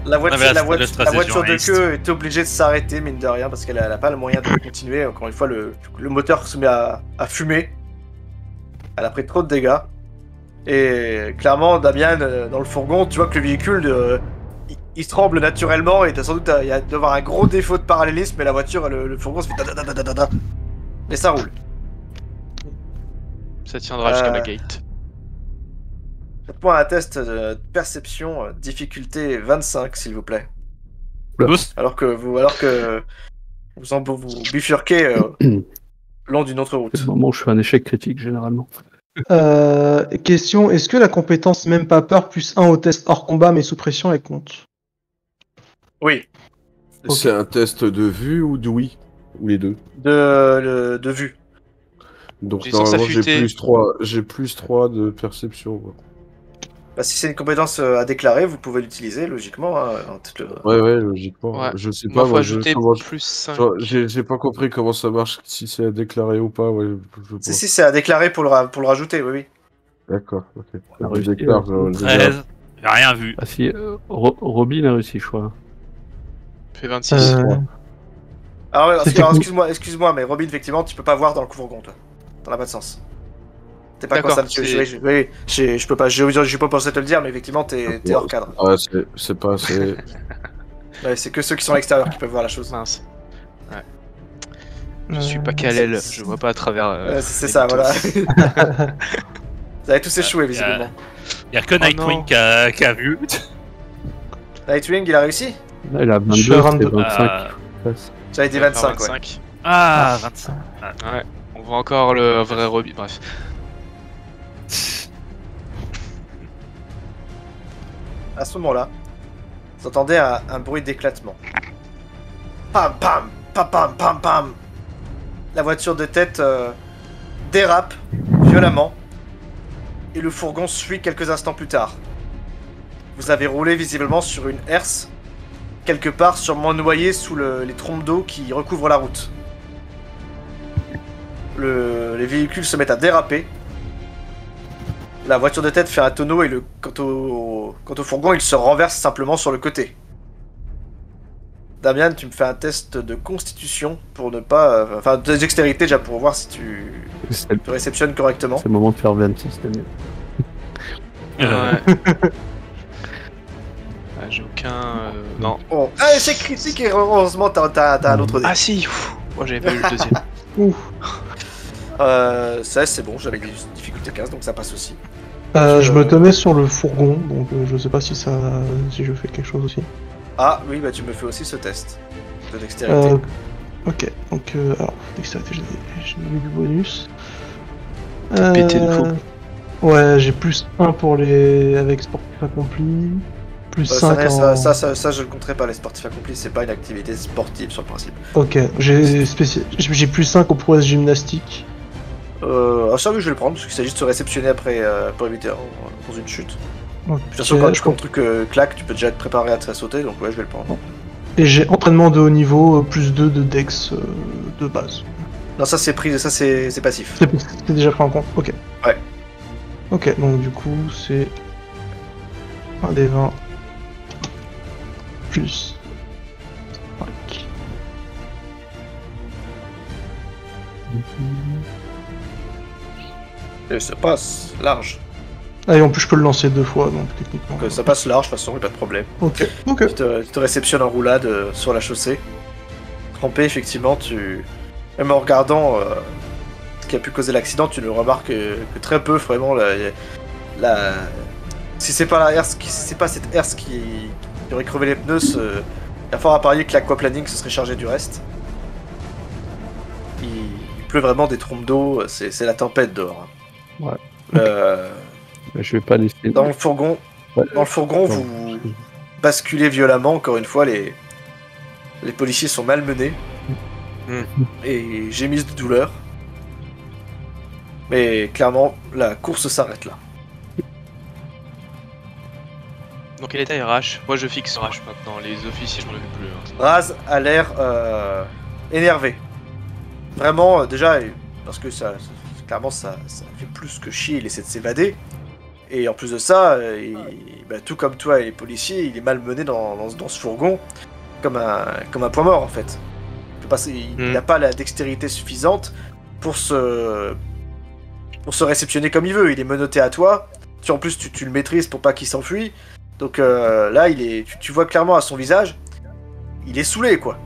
Speaker 3: La
Speaker 2: on avait
Speaker 3: voiture,
Speaker 2: le stress
Speaker 3: la
Speaker 2: des
Speaker 3: voiture de
Speaker 2: journalistes.
Speaker 3: queue est obligée de s'arrêter, mine de rien, parce qu'elle n'a pas le moyen de continuer. Encore une fois, le moteur se met à fumer. Elle a pris trop de dégâts. Et clairement, Damien, dans le fourgon, tu vois que le véhicule, il tremble naturellement et t'as sans doute il y a d'avoir un gros défaut de parallélisme, mais la voiture, le fourgon se fait da. Et ça roule.
Speaker 6: Ça tiendra jusqu'à la
Speaker 3: Euh,
Speaker 6: gate.
Speaker 3: Faites-moi un test de perception, difficulté 25, s'il vous plaît.
Speaker 2: Tous.
Speaker 3: Alors que vous bifurquez long d'une autre route.
Speaker 5: C'est le moment où je fais un échec critique généralement.
Speaker 4: Question, est-ce que la compétence même pas peur plus 1 au test hors combat mais sous pression elle compte?
Speaker 3: Oui,
Speaker 1: C'est un test de vue ou d'ouïe? Ou les deux?
Speaker 3: de vue.
Speaker 1: Donc
Speaker 6: J'ai sens
Speaker 1: normalement j'ai
Speaker 6: affûté.
Speaker 1: plus 3 de perception. Ouais.
Speaker 3: Bah, si c'est une compétence à déclarer, vous pouvez l'utiliser logiquement. Hein,
Speaker 1: Ouais, logiquement.
Speaker 6: Ouais.
Speaker 1: Je sais
Speaker 6: Moi,
Speaker 1: pas,
Speaker 6: faut
Speaker 1: moi,
Speaker 6: ajouter
Speaker 1: comment
Speaker 6: plus 5.
Speaker 1: j'ai pas compris comment ça marche, si c'est à déclarer ou pas. Ouais, je sais pas.
Speaker 3: Si, c'est à déclarer pour le rajouter, oui.
Speaker 1: D'accord, ok.
Speaker 5: On a
Speaker 1: Je
Speaker 5: réussi,
Speaker 1: déclare,
Speaker 5: ouais.
Speaker 1: je-
Speaker 2: 13. J'ai rien vu.
Speaker 5: Ah si, Robin a réussi, je crois.
Speaker 6: Fait 26.
Speaker 3: Ah ouais,
Speaker 4: C'était
Speaker 3: alors,
Speaker 4: cool.
Speaker 3: excuse-moi, mais Robin, effectivement, tu peux pas voir dans le fourgon, toi. Ça n'a pas de sens. T'es pas
Speaker 6: D'accord,
Speaker 3: concerné. Oui, je peux pas, j'ai pas pensé te le dire, mais effectivement, t'es hors cadre.
Speaker 1: Ouais, c'est pas assez.
Speaker 3: Ouais, c'est que ceux qui sont à l'extérieur qui peuvent voir la chose.
Speaker 6: Mince. Ouais. Je suis pas Kalel, je vois pas à travers.
Speaker 3: C'est
Speaker 6: les
Speaker 3: ça,
Speaker 6: mythos.
Speaker 3: voilà. Vous avez tous échoué, visiblement.
Speaker 2: Y a que Nightwing
Speaker 6: non.
Speaker 2: qui a vu.
Speaker 3: Nightwing, il a réussi?
Speaker 5: Là, il a
Speaker 4: Je suis à
Speaker 5: 22,
Speaker 4: 22.
Speaker 5: c'est 25.
Speaker 2: Euh,
Speaker 3: J'avais dit
Speaker 6: Il va faire
Speaker 3: 25, ouais.
Speaker 6: 25.
Speaker 2: Ah, 25.
Speaker 6: Ouais. On voit encore le vrai Robin. Bref.
Speaker 3: À ce moment-là, vous entendez un bruit d'éclatement. Pam, pam, pam, pam, pam, pam. La voiture de tête dérape violemment et le fourgon suit quelques instants plus tard. Vous avez roulé visiblement sur une herse, quelque part sûrement noyée sous les trompes d'eau qui recouvrent la route. Les véhicules se mettent à déraper. La voiture de tête fait un tonneau et quant au fourgon, il se renverse simplement sur le côté. Damien, tu me fais un test de constitution pour ne pas... Enfin, de dextérité déjà pour voir si tu réceptionnes correctement.
Speaker 5: C'est le moment de faire 26, Damien.
Speaker 6: Ouais. Ah, j'ai aucun. Non.
Speaker 3: Bon, allez, c'est critique et heureusement t'as un autre dé.
Speaker 6: Ah si. Moi j'avais pas eu le deuxième.
Speaker 4: Ouf.
Speaker 3: 16, c'est bon, j'avais des difficultés 15, donc ça passe aussi.
Speaker 4: Je me tenais sur le fourgon, donc je sais pas si je fais quelque chose aussi.
Speaker 3: Ah oui, bah tu me fais aussi ce test de dextérité.
Speaker 4: Ok, donc alors, dextérité, j'ai mis du bonus.
Speaker 6: Pété de fou.
Speaker 4: Ouais, j'ai plus 1 pour les... avec sportif accompli, plus 5
Speaker 3: ça, je le compterai pas, les sportifs accomplis, c'est pas une activité sportive sur le principe.
Speaker 4: Ok, j'ai plus 5 aux prouesses gymnastiques.
Speaker 3: Ça oui, je vais le prendre, parce qu'il s'agit de se réceptionner après, pour éviter dans une chute.
Speaker 4: Ok,
Speaker 3: De toute façon, quand le truc claque, tu peux déjà être préparé à te faire sauter, donc ouais, je vais le prendre.
Speaker 4: Et j'ai entraînement de haut niveau, plus 2 de dex de base.
Speaker 3: Non, ça c'est pris, ça c'est passif.
Speaker 4: C'est déjà pris en compte. Ok.
Speaker 3: Ouais.
Speaker 4: Ok, donc du coup, c'est 1 des 20 plus 5.
Speaker 3: Et ça passe large.
Speaker 4: Ah, et en plus, je peux le lancer 2 fois, donc techniquement.
Speaker 3: Donc ça passe large, de toute façon, y a pas de problème.
Speaker 4: Ok, ok.
Speaker 3: Tu te réceptionnes en roulade sur la chaussée. Trempé, effectivement, même en regardant ce qui a pu causer l'accident, tu ne remarques que très peu, vraiment. Si c'est pas cette herse qui aurait crevé les pneus, il y a fort à parier que l'aquaplaning se serait chargé du reste. Il pleut vraiment des trompes d'eau, c'est la tempête dehors.
Speaker 5: Ouais.
Speaker 3: Le-
Speaker 5: Je vais pas laisser.
Speaker 3: Dans le fourgon,
Speaker 5: Ouais.
Speaker 3: vous basculez violemment. Encore une fois, les policiers sont malmenés et gémissent de douleur. Mais clairement, la course s'arrête là.
Speaker 6: Dans quel état est Rash? Moi je fixe Rash maintenant, les officiers je m'en avais plus. Hein.
Speaker 3: Raz a l'air énervé. Vraiment, déjà, parce que clairement, ça fait plus que chier, il essaie de s'évader. Et en plus de ça, tout comme toi et les policiers, il est malmené dans ce fourgon comme un point mort en fait. Il n'a pas la dextérité suffisante pour se réceptionner comme il veut. Il est menotté à toi. En plus, tu le maîtrises pour pas qu'il s'enfuit. Donc là, tu vois clairement à son visage, il est saoulé quoi.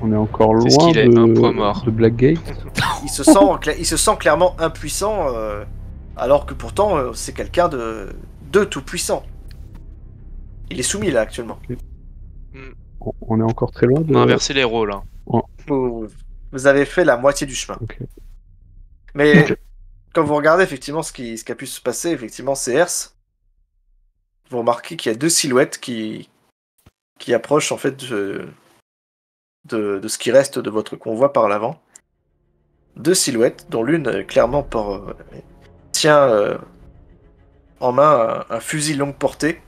Speaker 5: On est encore
Speaker 6: C'est ce
Speaker 5: loin
Speaker 6: qu'il est, un point mort.
Speaker 5: de Blackgate.
Speaker 3: Il se sent clairement impuissant, alors que pourtant c'est quelqu'un de tout puissant. Il est soumis là actuellement.
Speaker 5: On est encore très loin de...
Speaker 6: On a inversé les rôles. Hein.
Speaker 3: Vous avez fait la moitié du chemin.
Speaker 5: Ok.
Speaker 3: Mais quand vous regardez effectivement ce qui a pu se passer, effectivement c'est Herse. Vous remarquez qu'il y a deux silhouettes qui approchent en fait de ce qui reste de votre convoi par l'avant. Deux silhouettes, dont l'une clairement tient en main un fusil longue portée.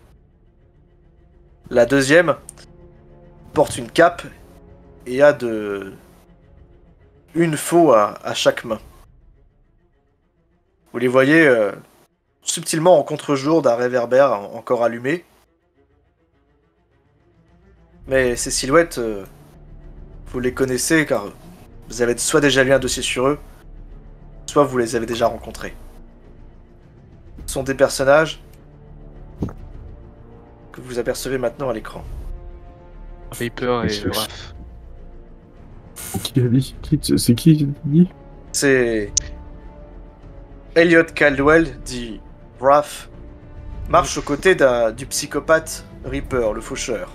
Speaker 3: La deuxième porte une cape et a une faux à chaque main. Vous les voyez subtilement en contre-jour d'un réverbère encore allumé. Mais ces silhouettes, vous les connaissez car vous avez soit déjà lu un dossier sur eux, soit vous les avez déjà rencontrés. Ce sont des personnages que vous apercevez maintenant à l'écran.
Speaker 6: Reaper et Raph.
Speaker 1: Qui a dit c'est qui dit
Speaker 3: C'est Elliot Caldwell, dit Raph, marche aux côtés du psychopathe Reaper, le faucheur.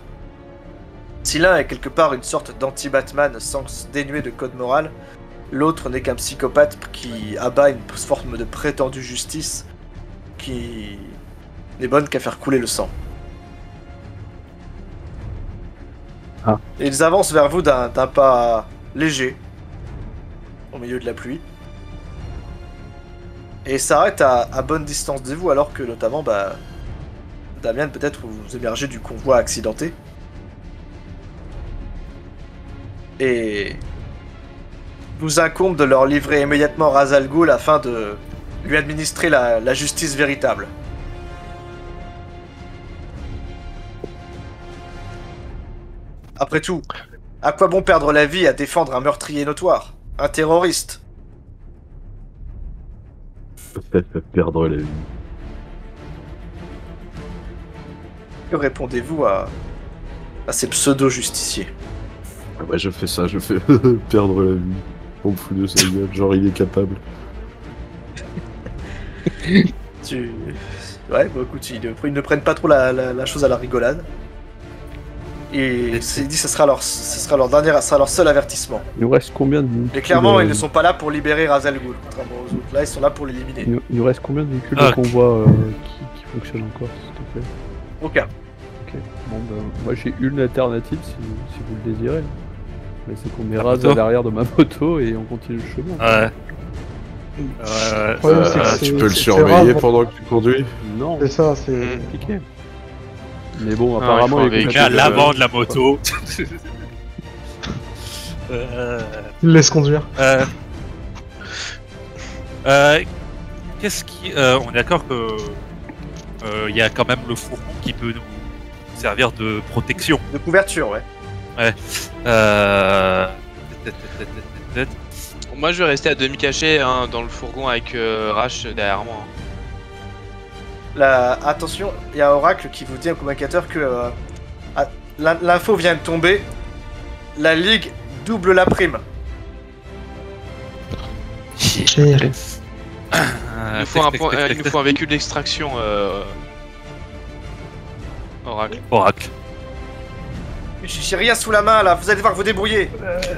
Speaker 3: Si l'un est quelque part une sorte d'anti-Batman sans dénué de code moral, l'autre n'est qu'un psychopathe qui abat une forme de prétendue justice qui n'est bonne qu'à faire couler le sang.
Speaker 5: Ah.
Speaker 3: Et ils avancent vers vous d'un pas léger, au milieu de la pluie. Et s'arrêtent à bonne distance de vous, alors que notamment, Damien, peut-être vous émergez du convoi accidenté. Et vous incombe de leur livrer immédiatement Ra's al Ghul afin de lui administrer la justice véritable. Après tout, à quoi bon perdre la vie à défendre un meurtrier notoire, un terroriste?
Speaker 1: Perdre la vie.
Speaker 3: Que répondez-vous à ces pseudo-justiciers?
Speaker 1: Ah bah je fais ça, je fais perdre la vie. On me fout de sa gueule, genre il est capable.
Speaker 3: Ouais, bah écoute, ils ne prennent pas trop la chose à la rigolade. Et c'est dit, ce sera leur seul avertissement.
Speaker 5: Il nous reste combien de véhicules?
Speaker 3: Mais clairement, ils ne sont pas là pour libérer Ra's al Ghul, contrairement aux autres. Là, ils sont là pour l'éliminer.
Speaker 5: Il nous reste combien de véhicules de convoi qui fonctionnent encore, s'il te plaît?
Speaker 3: Aucun.
Speaker 5: Ok. Bon, moi j'ai une alternative si vous le désirez. Mais c'est qu'on met
Speaker 2: La
Speaker 5: Raz
Speaker 2: moto
Speaker 5: à l'arrière de ma moto et on continue le chemin.
Speaker 2: Ouais.
Speaker 4: Ouais, c'est
Speaker 1: tu peux le
Speaker 4: c'est
Speaker 1: surveiller
Speaker 4: rare,
Speaker 1: pendant que tu conduis.
Speaker 5: Non,
Speaker 4: C'est ça, c'est.
Speaker 6: Mm.
Speaker 5: compliqué. Mais bon,
Speaker 6: Ah,
Speaker 5: apparemment,
Speaker 6: il faut un
Speaker 5: il est
Speaker 2: Il
Speaker 6: véhicule.
Speaker 2: met à l'avant de la moto.
Speaker 4: Il laisse conduire.
Speaker 2: Qu'est-ce qui... on est d'accord que... Il y a quand même le fourgon qui peut nous servir de protection.
Speaker 3: De couverture, ouais.
Speaker 6: Moi je vais rester à demi caché dans le fourgon avec Rash derrière moi.
Speaker 3: Attention, il y a Oracle qui vous dit au communicateur que l'info vient de tomber. La Ligue double la prime.
Speaker 6: Il nous faut un véhicule d'extraction, Oracle.
Speaker 2: Oracle.
Speaker 3: J'ai rien sous la main là, vous allez devoir vous débrouiller.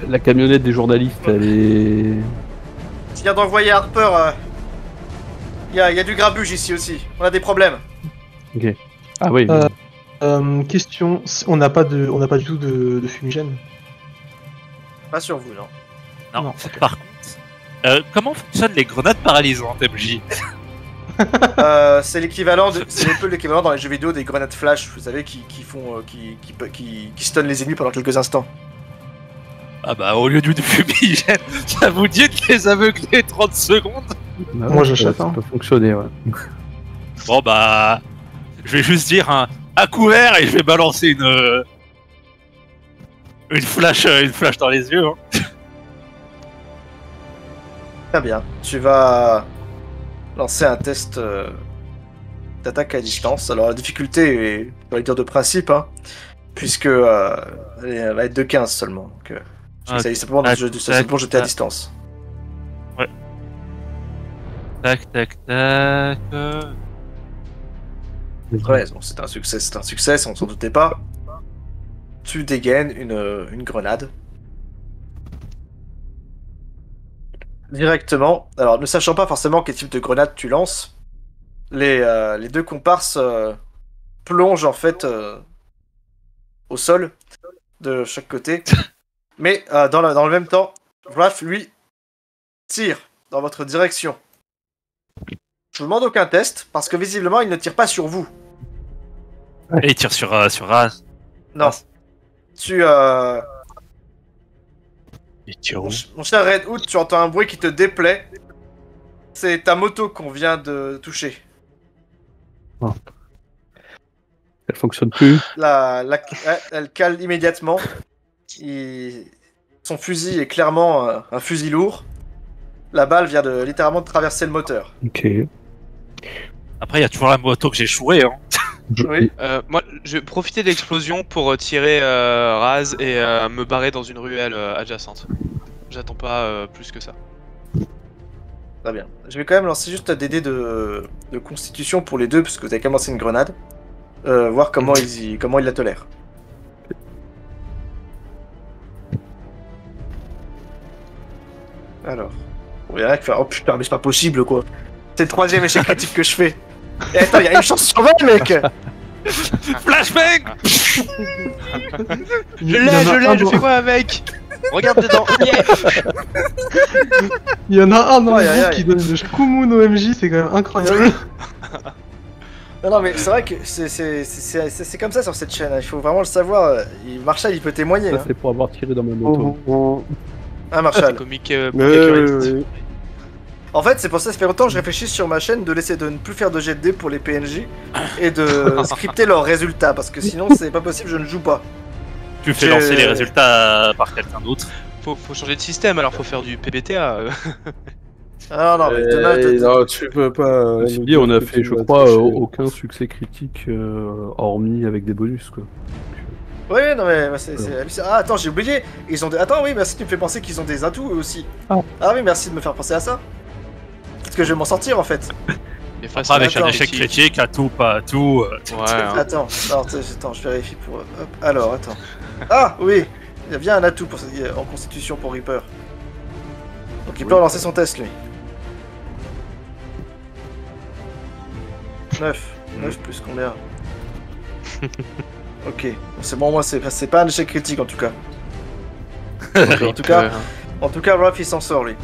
Speaker 5: La camionnette des journalistes, elle est...
Speaker 3: Je viens d'envoyer Harper. Il y a du grabuge ici aussi. On a des problèmes.
Speaker 5: Ok. Ah oui.
Speaker 4: Question, on n'a pas du tout de fumigène.
Speaker 3: Pas sur vous, non.
Speaker 2: Non.
Speaker 4: Non, ok.
Speaker 2: Par contre, comment fonctionnent les grenades paralysantes, MJ?
Speaker 3: C'est l'équivalent c'est un peu l'équivalent dans les jeux vidéo des grenades flash, vous savez, qui stunnent les ennemis pendant quelques instants.
Speaker 2: Ah bah au lieu d'une fumigène, ça vous dit de les aveugler 30 secondes?
Speaker 5: Bah,
Speaker 4: Moi,
Speaker 5: ça-
Speaker 4: j'achète,
Speaker 5: Ça
Speaker 4: hein.
Speaker 5: peut fonctionner, ouais.
Speaker 2: Bon bah... Je vais juste dire un à couvert et je vais balancer une flash dans les yeux. Hein.
Speaker 3: Très bien. Tu vas lancer un test d'attaque à distance. Alors la difficulté est, on va dire, de principe, hein, puisque elle va être de 15 seulement. Donc,
Speaker 2: Ah,
Speaker 3: ça simplement jeter à distance.
Speaker 2: Tac tac.
Speaker 3: Ouais, bon, c'est un succès, on s'en doutait pas. Tu dégaines une grenade. Directement. Alors, ne sachant pas forcément quel type de grenade tu lances, les deux comparses plongent en fait au sol de chaque côté. Mais dans le même temps, Raph, lui, tire dans votre direction. Je vous demande aucun test, parce que visiblement, il ne tire pas sur vous.
Speaker 2: Et il tire sur Raz.
Speaker 3: Non. Tu...
Speaker 2: Il tire où?
Speaker 3: Mon cher Red Hood, tu entends un bruit qui te déplaît. C'est ta moto qu'on vient de toucher.
Speaker 5: Elle fonctionne plus.
Speaker 3: Elle cale immédiatement. Son fusil est clairement un fusil lourd. La balle vient littéralement de traverser le moteur.
Speaker 5: Ok.
Speaker 2: Après, il y a toujours la moto que j'ai échouée. Hein.
Speaker 3: Oui.
Speaker 6: Moi, je vais profiter de l'explosion pour tirer Raz et me barrer dans une ruelle adjacente. J'attends pas plus que ça.
Speaker 3: Très bien. Je vais quand même lancer juste des dés de constitution pour les deux, puisque vous avez commencé une grenade. Voir comment ils la tolèrent. Alors. Il y en a qui font, oh putain, mais c'est pas possible quoi. C'est le 3ème échec critique que je fais. Et attends, il y a une chance sur 20, mec.
Speaker 2: Flashbang.
Speaker 6: Je fais quoi avec? Regarde dedans. Yeah.
Speaker 4: Il y en a un dans le
Speaker 3: Aïe, aïe,
Speaker 4: groupe
Speaker 3: aïe.
Speaker 4: qui donne le Shkumun OMJ, c'est quand même incroyable.
Speaker 3: Non mais c'est vrai que c'est comme ça sur cette chaîne, il faut vraiment le savoir. Marshall il peut témoigner.
Speaker 5: Ça,
Speaker 3: Hein,
Speaker 5: c'est pour avoir tiré dans ma moto.
Speaker 3: Hein, Marshall.
Speaker 6: Comique.
Speaker 3: En fait, c'est pour ça que ça fait longtemps que je réfléchis sur ma chaîne de ne plus faire de jet de dés pour les PNJ et de scripter leurs résultats parce que sinon c'est pas possible, je ne joue pas.
Speaker 2: Tu fais lancer les résultats par quelqu'un d'autre.
Speaker 6: Faut changer de système, alors faut faire du PBTA.
Speaker 3: Ah non, mais demain,
Speaker 1: Non, tu peux pas.
Speaker 5: Ceci dit, on a fait, je crois, aucun succès critique hormis avec des bonus, quoi.
Speaker 3: Oui, non mais c'est... Ah attends, j'ai oublié. Ils ont des... Attends, oui, merci, tu me fais penser qu'ils ont des atouts eux aussi.
Speaker 5: Ah.
Speaker 3: Ah oui, merci de me faire penser à ça. Peut-être que je vais m'en sortir en fait.
Speaker 6: Les
Speaker 2: Après, avec un
Speaker 3: attends,
Speaker 2: échec critique, à tout, pas à tout.
Speaker 6: Ouais, hein.
Speaker 3: Attends, je vérifie pour... Hop, alors, attends. Ah, oui. Il y a bien un atout en constitution pour Reaper. Donc il peut relancer son test, lui. 9 plus combien? Ok. C'est bon, moi, c'est pas un échec critique, en tout cas. En tout cas, Raph, il s'en sort, lui.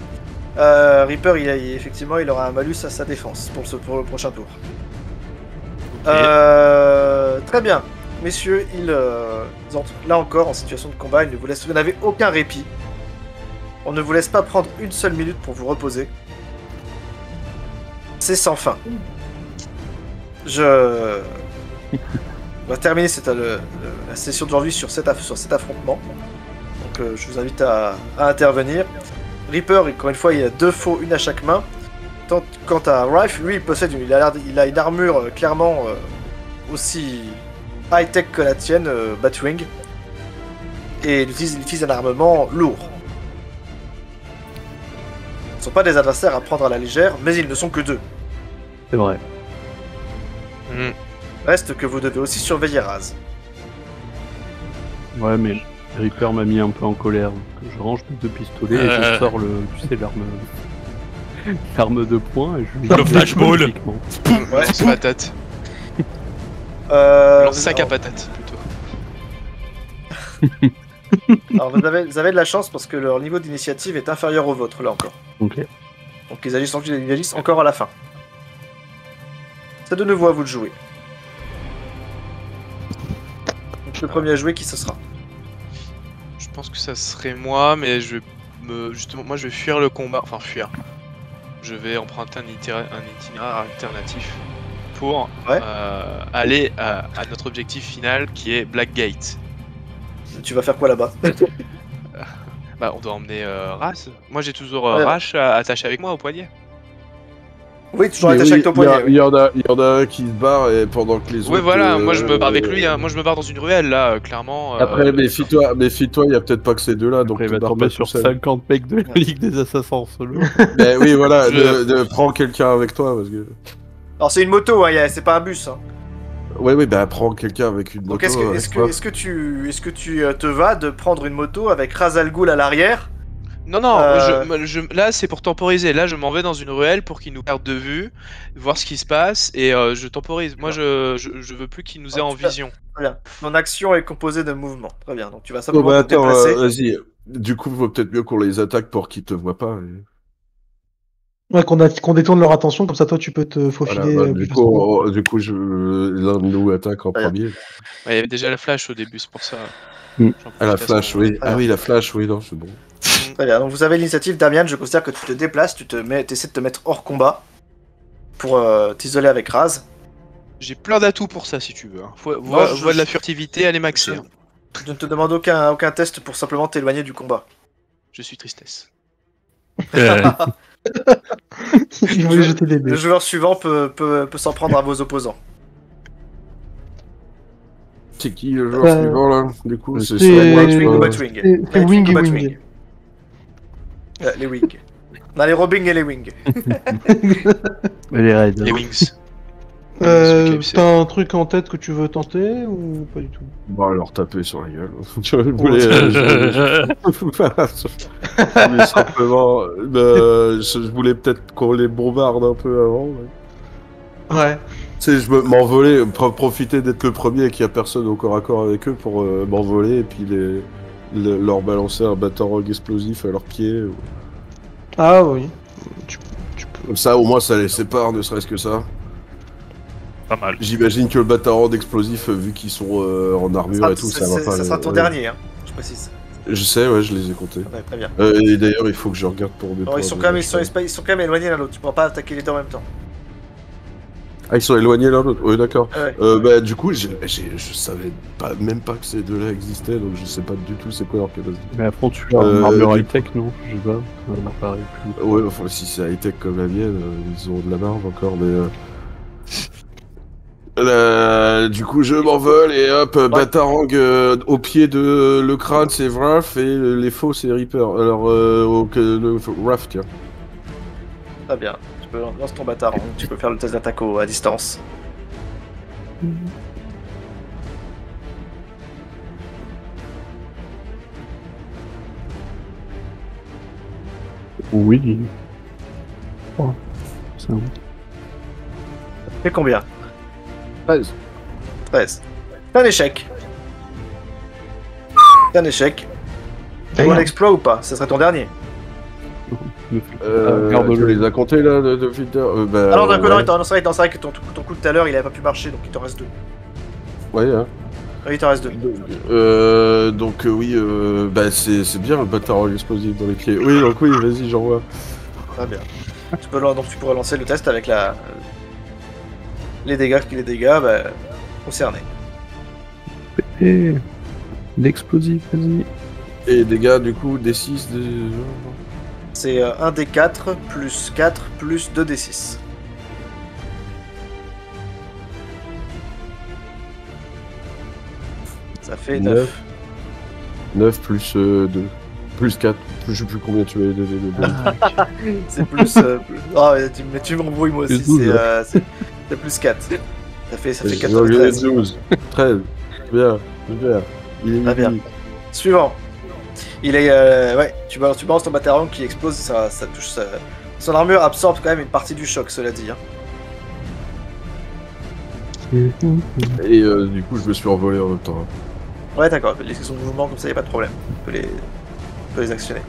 Speaker 3: Reaper, effectivement, il aura un malus à sa défense pour le prochain tour. Très bien. Messieurs, ils entrent là encore en situation de combat. Vous n'avez aucun répit. On ne vous laisse pas prendre une seule minute pour vous reposer. C'est sans fin. On va terminer la session d'aujourd'hui sur cet affrontement. Donc je vous invite à intervenir. Reaper, encore une fois, il a 2 faux, une à chaque main. Quant à Rife, lui, il a une armure clairement aussi high-tech que la tienne, Batwing. Et il utilise un armement lourd. Ce ne sont pas des adversaires à prendre à la légère, mais ils ne sont que 2.
Speaker 5: C'est vrai.
Speaker 3: Reste que vous devez aussi surveiller Raz.
Speaker 5: Ouais, mais Reaper m'a mis un peu en colère. Donc je range mes 2 pistolets et je sors l'arme de poing et je
Speaker 2: Le flashball.
Speaker 5: magnifiquement.
Speaker 3: Ouais.
Speaker 6: Lance patate. Lance sac à patate, plutôt.
Speaker 3: Alors vous avez de la chance parce que leur niveau d'initiative est inférieur au vôtre, là encore.
Speaker 5: Ok.
Speaker 3: Donc ils agissent encore à la fin. C'est de nouveau à vous de jouer. Donc, le premier à jouer, qui ce sera?
Speaker 6: Je pense que ça serait moi, mais justement, moi je vais fuir le combat. Enfin, fuir. Je vais emprunter un itinéraire alternatif pour aller à notre objectif final qui est Blackgate.
Speaker 3: Tu vas faire quoi là-bas?
Speaker 6: Bah, on doit emmener Raz. Moi j'ai toujours Rash attaché avec moi au poignet.
Speaker 3: Oui, toujours
Speaker 1: Mais
Speaker 3: attaché avec ton poignet.
Speaker 1: Il y en a un qui se barre et pendant que les autres.
Speaker 6: Ouais, voilà, moi je me barre avec lui. Hein. Moi je me barre dans une ruelle là, clairement.
Speaker 1: Après, méfie-toi, il y a peut-être pas que ces deux-là. Donc
Speaker 5: Après, il va
Speaker 1: te barre
Speaker 5: tomber
Speaker 1: pas
Speaker 5: sur
Speaker 1: tout seul.
Speaker 5: 50 mecs de la Ligue des Assassins en solo.
Speaker 1: Mais oui, voilà, prends quelqu'un avec toi parce que.
Speaker 3: Alors c'est une moto, hein, c'est pas un bus. Hein.
Speaker 1: Oui, bah prends quelqu'un avec une moto.
Speaker 3: Donc est-ce que tu te vas de prendre une moto avec Raz Al Ghul à l'arrière?
Speaker 6: Non, là c'est pour temporiser. Là je m'en vais dans une ruelle pour qu'il nous perde de vue, voir ce qui se passe et je temporise. Moi je veux plus qu'il nous ait en vision.
Speaker 3: Très bien. Ton action est composée de mouvements. Très bien. Donc tu vas simplement
Speaker 1: bah
Speaker 3: te
Speaker 1: attends,
Speaker 3: déplacer.
Speaker 1: vas-y. Du coup, vaut peut-être mieux qu'on les attaque pour qu'ils te voient pas.
Speaker 4: Ouais, qu'on détourne leur attention, comme ça toi tu peux te faufiler.
Speaker 1: Voilà,
Speaker 4: plus facilement.
Speaker 1: du coup, l'un de nous attaque en
Speaker 3: Très bien.
Speaker 1: premier.
Speaker 6: Ouais, il y avait déjà la flash au début, c'est pour ça.
Speaker 5: Mm.
Speaker 1: Ah, la flash, oui.
Speaker 3: Ah.
Speaker 1: Ah oui, la flash, oui, non, c'est bon.
Speaker 3: Très bien. Donc vous avez l'initiative, Damian. Je considère que tu te déplaces, tu essaies de te mettre hors combat pour t'isoler avec Raz.
Speaker 6: J'ai plein d'atouts pour ça si tu veux. Hein. Voix de la furtivité, elle est maxée. Hein.
Speaker 3: Je ne te demande aucun test pour simplement t'éloigner du combat.
Speaker 6: Je suis tristesse.
Speaker 4: Il voulait jeter des
Speaker 3: Le
Speaker 4: dés.
Speaker 3: joueur suivant peut s'en prendre à vos opposants.
Speaker 1: C'est qui le joueur suivant là? Du coup, c'est
Speaker 4: c'est-
Speaker 3: Nightwing ou
Speaker 1: ça.
Speaker 3: Batwing?
Speaker 4: C'est Wing et
Speaker 3: Batwing.
Speaker 4: Wing.
Speaker 3: Les Wings. Non, les Robing et les Wings.
Speaker 5: Les raids.
Speaker 6: Les Wings.
Speaker 5: T'as
Speaker 4: un truc en tête que tu veux tenter ou pas du tout?
Speaker 1: Bon, alors taper sur la gueule. Je voulais simplement. Je voulais peut-être qu'on les bombarde un peu avant.
Speaker 4: Ouais.
Speaker 1: Tu sais, je m'envoler, profiter d'être le premier et qu'il n'y a personne au corps à corps avec eux pour m'envoler et puis leur balancer un Batarang explosif à leurs pieds.
Speaker 4: Ah oui. Tu peux.
Speaker 1: Comme ça, au moins, ça les sépare, ne serait-ce que ça.
Speaker 2: Pas mal.
Speaker 1: J'imagine que le Batarang explosif, vu qu'ils sont en armure et tout, ça va pas.
Speaker 3: Ça sera ton
Speaker 1: ouais.
Speaker 3: dernier, hein, je précise.
Speaker 1: Je sais, ouais, je les ai comptés.
Speaker 3: Ouais, très bien.
Speaker 1: Et d'ailleurs, il faut que je regarde pour mes
Speaker 3: Alors,
Speaker 1: points
Speaker 3: ils sont
Speaker 1: de
Speaker 3: quand même,
Speaker 1: vache.
Speaker 3: ils sont quand même éloignés l'un l'autre. Tu pourras pas attaquer les deux en même temps.
Speaker 1: Ah, ils sont éloignés l'un de l'autre. Oui, d'accord.
Speaker 3: Ouais.
Speaker 1: Bah, du coup, je savais même pas que ces deux-là existaient, donc je sais pas du tout c'est quoi leur capacité.
Speaker 5: Mais après, tu as une armure high-tech, non? Je sais pas. Ça m'apparaît plus.
Speaker 1: Ouais, enfin, si c'est high-tech comme la mienne, ils ont de la marge encore, mais. Du coup, je m'envole et hop, Batarang au pied de le crâne, c'est Wrath et les faux, c'est Reaper. Alors, le Wrath, tiens.
Speaker 3: Très bien. Tu peux lancer ton bâtard. Tu peux faire le test d'attaque à distance.
Speaker 5: Oui. Oh, ça.
Speaker 3: Fais combien?
Speaker 1: 13.
Speaker 3: 13. C'est un échec. C'est un échec. Tu vois l'exploit ou pas? Ce serait ton dernier.
Speaker 5: Garde-le.
Speaker 1: Tu les as comptés là, de Fitter bah,
Speaker 3: Alors d'un coup,
Speaker 1: ouais.
Speaker 3: non, c'est vrai que ton coup de tout à l'heure il avait pas pu marcher, donc il t'en reste deux.
Speaker 1: Ouais, hein.
Speaker 3: Oui, il t'en reste deux.
Speaker 1: Donc oui, bah c'est bien le Batarang explosif dans les pieds. Oui, donc oui, vas-y, j'envoie.
Speaker 3: Très bien. Donc tu pourrais lancer le test avec les dégâts bah, concernés.
Speaker 5: Et l'explosif, vas-y.
Speaker 1: Et dégâts, du coup, D6,
Speaker 3: C'est 1d4 plus 4 plus 2d6. Ça fait 9.
Speaker 1: 9 plus 2. Plus 4. Je sais plus combien tu m'avais donné.
Speaker 3: C'est plus. Ah, mais tu m'embrouilles moi aussi. C'est plus 4. Ça fait 14, 13.
Speaker 1: 12. 13. Bien. Bien. Il est
Speaker 3: Très bien.
Speaker 1: midi.
Speaker 3: Suivant. Il est. Ouais, tu balances ton Batarang qui explose, ça touche. Son armure absorbe quand même une partie du choc, cela dit. Hein.
Speaker 1: Et du coup, je me suis envolé en même temps.
Speaker 3: Ouais, d'accord. Les questions de mouvement, comme ça, y a pas de problème. On peut les actionner.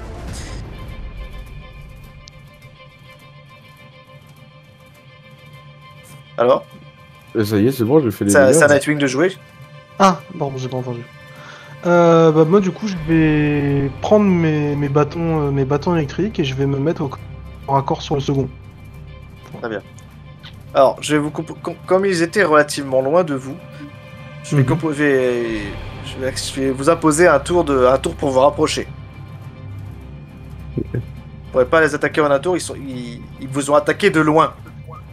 Speaker 3: Alors,
Speaker 1: Et ça y est, c'est bon, j'ai fait les
Speaker 3: c'est
Speaker 1: dégâts.
Speaker 3: à Nightwing de jouer.
Speaker 4: Ah, pardon, j'ai pas entendu. Bah moi du coup je vais prendre mes bâtons électriques et je vais me mettre au corps à corps sur le second.
Speaker 3: Très bien. Alors, je vais comme ils étaient relativement loin de vous, je vais, je vais vous imposer un tour pour vous rapprocher. Vous pourrez pas les attaquer en un tour, ils vous ont attaqué de loin.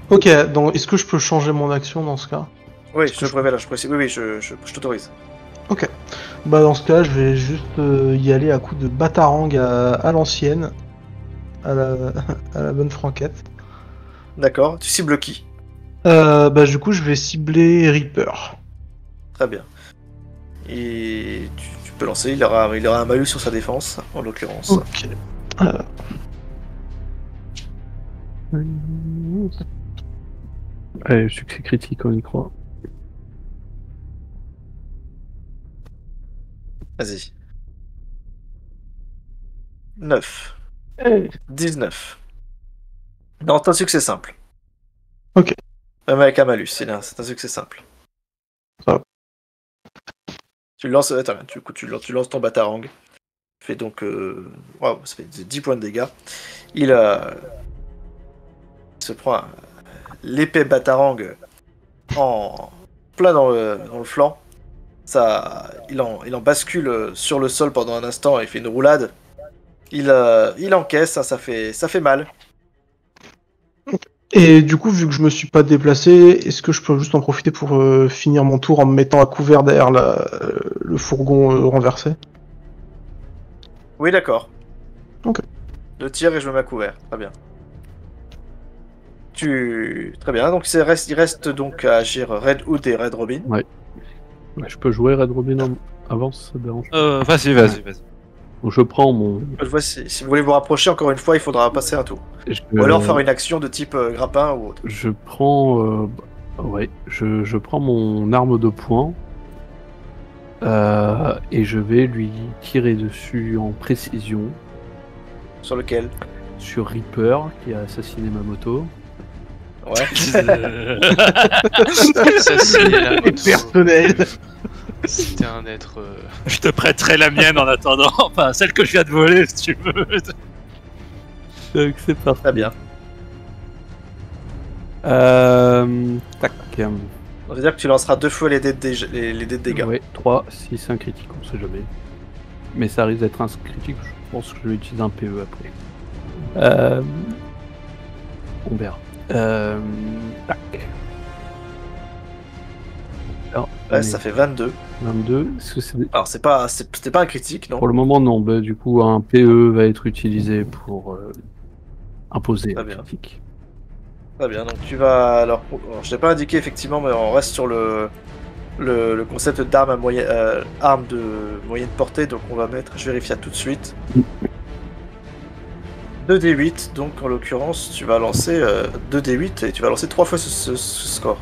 Speaker 4: Ok, donc est-ce que je peux changer mon action dans ce cas?
Speaker 3: Oui, je préviens, je précise. Oui, je t'autorise.
Speaker 4: Ok. Bah dans ce cas, je vais juste y aller à coup de batarang à l'ancienne, à la bonne franquette.
Speaker 3: D'accord. Tu cibles qui?
Speaker 4: Bah du coup, je vais cibler Reaper.
Speaker 3: Très bien. Et tu peux lancer. Il aura un malus sur sa défense, en l'occurrence.
Speaker 4: Ok.
Speaker 5: Allez, succès critique, on y croit.
Speaker 3: Vas-y. 9. 19. Non, c'est un succès simple.
Speaker 4: Ok.
Speaker 3: Même avec un malus, c'est un succès simple.
Speaker 4: Ça va.
Speaker 3: Tu lances, attends, tu lances ton batarang. Fait donc, waouh, ça fait 10 points de dégâts. Il se prend l'épée batarang en plein dans le flanc. Il en bascule sur le sol pendant un instant et fait une roulade. Il encaisse, hein, ça fait mal.
Speaker 4: Et du coup, vu que je me suis pas déplacé, est-ce que je peux juste en profiter pour finir mon tour en me mettant à couvert derrière le fourgon renversé?
Speaker 3: Oui, d'accord.
Speaker 4: Ok.
Speaker 3: Je tire et je me mets à couvert. Très bien. Très bien. Donc il reste donc à agir Red Hood et Red Robin.
Speaker 5: Ouais, je peux jouer Red Robin avant, ça dérange.
Speaker 2: Vas-y.
Speaker 5: Donc je prends mon.
Speaker 3: Je vois si vous voulez vous rapprocher encore une fois, il faudra passer un tour. Ou alors faire une action de type grappin ou autre.
Speaker 5: Je prends. Je prends mon arme de poing. Et je vais lui tirer dessus en précision.
Speaker 3: Sur lequel?
Speaker 5: Sur Reaper, qui a assassiné ma moto.
Speaker 3: Ouais.
Speaker 6: Assassiné la moto.
Speaker 4: Personnel.
Speaker 6: C'était un être.
Speaker 2: Je te prêterai la mienne en attendant. Enfin, celle que je viens de voler, si tu veux.
Speaker 5: Donc c'est parti.
Speaker 3: Très bien.
Speaker 5: Tac.
Speaker 3: On veut dire que tu lanceras 2 fois les dés de dégâts.
Speaker 5: Ouais, 3, 6, un critique, on sait jamais. Mais ça risque d'être un critique, je pense que je vais utiliser un PE après. On verra. Tac. Alors,
Speaker 3: Ouais, ça fait 22.
Speaker 5: 22. Est-ce que c'est...
Speaker 3: Alors c'était pas un critique, non?
Speaker 5: Pour le moment, non. Bah, du coup, un PE va être utilisé pour imposer
Speaker 3: Très
Speaker 5: un
Speaker 3: bien.
Speaker 5: critique.
Speaker 3: Très bien, donc tu vas... Alors, je t'ai pas indiqué effectivement, mais on reste sur le concept d'arme arme de moyenne portée, donc on va mettre, je vérifie ça tout de suite. 2d8, donc en l'occurrence, tu vas lancer 2d8 et tu vas lancer 3 fois ce score.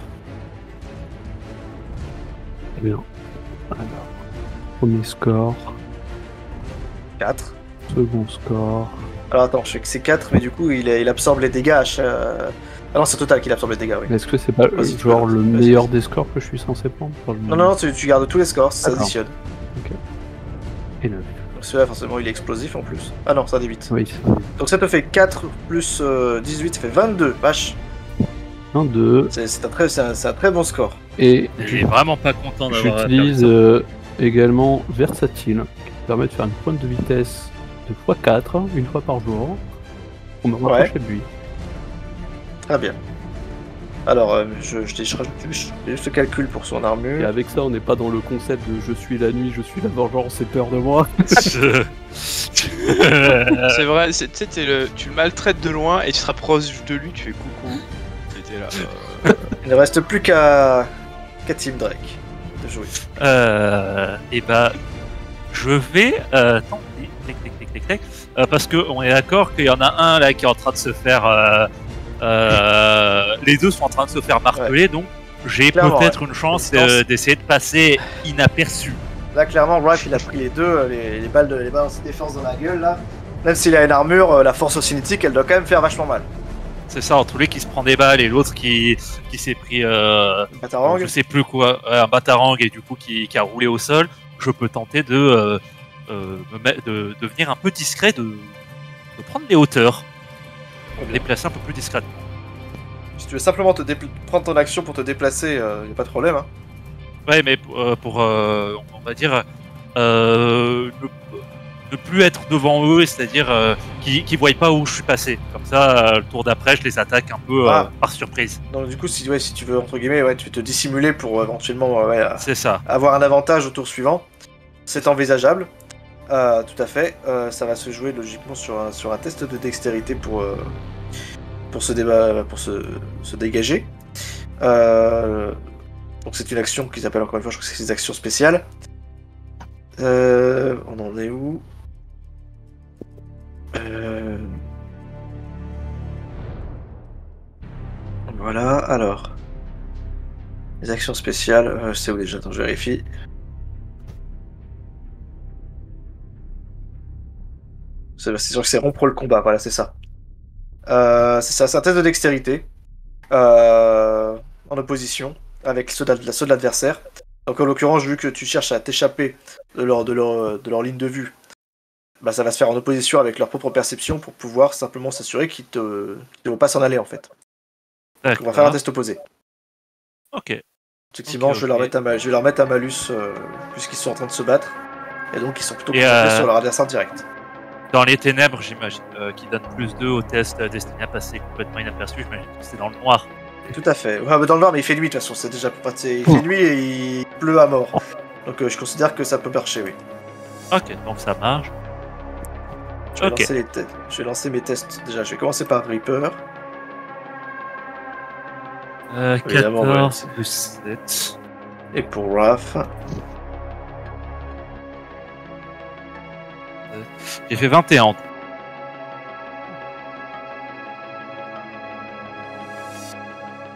Speaker 5: Très bien. Alors, premier score,
Speaker 3: 4.
Speaker 5: second score.
Speaker 3: Alors attends, je fais que c'est 4, mais du coup, il absorbe les dégâts à chaque... Ah non, c'est total qu'il absorbe les dégâts, oui.
Speaker 5: Est-ce que c'est pas
Speaker 3: Vas-y, tu
Speaker 5: genre
Speaker 3: peux-
Speaker 5: le
Speaker 3: vas-y.
Speaker 5: meilleur des scores que je suis censé prendre? Enfin,
Speaker 3: Non, tu gardes tous les scores, ça
Speaker 5: D'accord.
Speaker 3: s'additionne.
Speaker 5: Et 9.
Speaker 3: Donc celui-là, forcément, il est explosif en plus. Ah non, c'est un d8.
Speaker 5: Oui, c'est
Speaker 3: Donc ça te fait 4 plus 18, ça fait 22. Vache,
Speaker 5: 1, 2.
Speaker 3: c'est un très bon score.
Speaker 5: Et
Speaker 2: Il est vraiment pas content d'avoir.
Speaker 5: j'utilise également Versatile, qui permet de faire une pointe de vitesse de x4, une fois par jour, pour me rapprocher de lui.
Speaker 3: Très bien. Alors, je rajoute juste le calcul pour son
Speaker 5: Et
Speaker 3: armure.
Speaker 5: avec ça, on n'est pas dans le concept de je suis la nuit, je suis la vengeance, c'est peur de moi.
Speaker 2: Je-
Speaker 6: C'est vrai, tu sais, tu le maltraites de loin et tu te rapproches de lui, tu fais coucou. T'étais là.
Speaker 3: Il ne reste plus qu'à Team Drake de jouer.
Speaker 2: Et bah, je vais tenter. Tac, parce que on est d'accord qu'il y en a un là qui est en train de se faire. Les deux sont en train de se faire marteler, donc j'ai
Speaker 3: Clairement,
Speaker 2: peut-être une chance d'essayer de passer inaperçu.
Speaker 3: Là, clairement, Raph, il a pris les deux, les balles anti-défense dans la gueule, là. Même s'il a une armure, la force cinétique, elle doit quand même faire vachement mal.
Speaker 2: C'est ça, entre lui qui se prend des balles et l'autre qui s'est pris
Speaker 3: Batarang.
Speaker 2: je sais plus quoi, un batarang et du coup qui a roulé au sol. Je peux tenter de devenir un peu discret, de prendre des hauteurs, de me déplacer un peu plus discrètement.
Speaker 3: Si tu veux simplement prendre ton action pour te déplacer, y a pas de problème. Hein.
Speaker 2: Ouais, mais on va dire ne plus être devant eux, c'est-à-dire qu'ils voient pas où je suis passé. Comme ça, le tour d'après, je les attaque un peu par surprise.
Speaker 3: Donc du coup, si tu veux, entre guillemets, tu veux te dissimuler pour éventuellement
Speaker 2: C'est ça.
Speaker 3: avoir un avantage au tour suivant, c'est envisageable. Tout à fait. Ça va se jouer logiquement sur un test de dextérité pour se dégager. Donc c'est une action qui s'appelle, encore une fois, je crois que c'est des actions spéciales. On en est où? Voilà, alors. Les actions spéciales, c'est où déjà? Attends, je vérifie. C'est sûr que c'est rompre le combat, voilà, c'est ça. C'est ça, c'est un test de dextérité. En opposition avec ceux de l'adversaire. Donc en l'occurrence, vu que tu cherches à t'échapper de leur ligne de vue, bah, ça va se faire en opposition avec leur propre perception pour pouvoir simplement s'assurer qu'ils ne vont pas s'en aller en fait. Donc, on va faire un test opposé.
Speaker 2: Ok.
Speaker 3: Effectivement,
Speaker 2: Ok,
Speaker 3: je vais leur
Speaker 2: ok.
Speaker 3: mettre un malus puisqu'ils sont en train de se battre. Et donc ils sont plutôt
Speaker 2: Et,
Speaker 3: concentrés sur leur adversaire direct.
Speaker 2: Dans les ténèbres, j'imagine, qui donne +2 au test destiné à passer complètement inaperçu, j'imagine que c'est dans le noir.
Speaker 3: Tout à fait. Ouais, mais dans le noir, mais il fait nuit de toute façon, c'est déjà pas. Il fait nuit et il pleut à mort. Donc je considère que ça peut marcher, oui.
Speaker 2: Ok, donc ça marche.
Speaker 3: Je vais,
Speaker 2: Ok.
Speaker 3: je vais lancer mes tests. Déjà, je vais commencer par Reaper. Évidemment,
Speaker 2: 14
Speaker 3: ouais.
Speaker 2: plus 7.
Speaker 3: Et pour Raph.
Speaker 2: J'ai fait 21.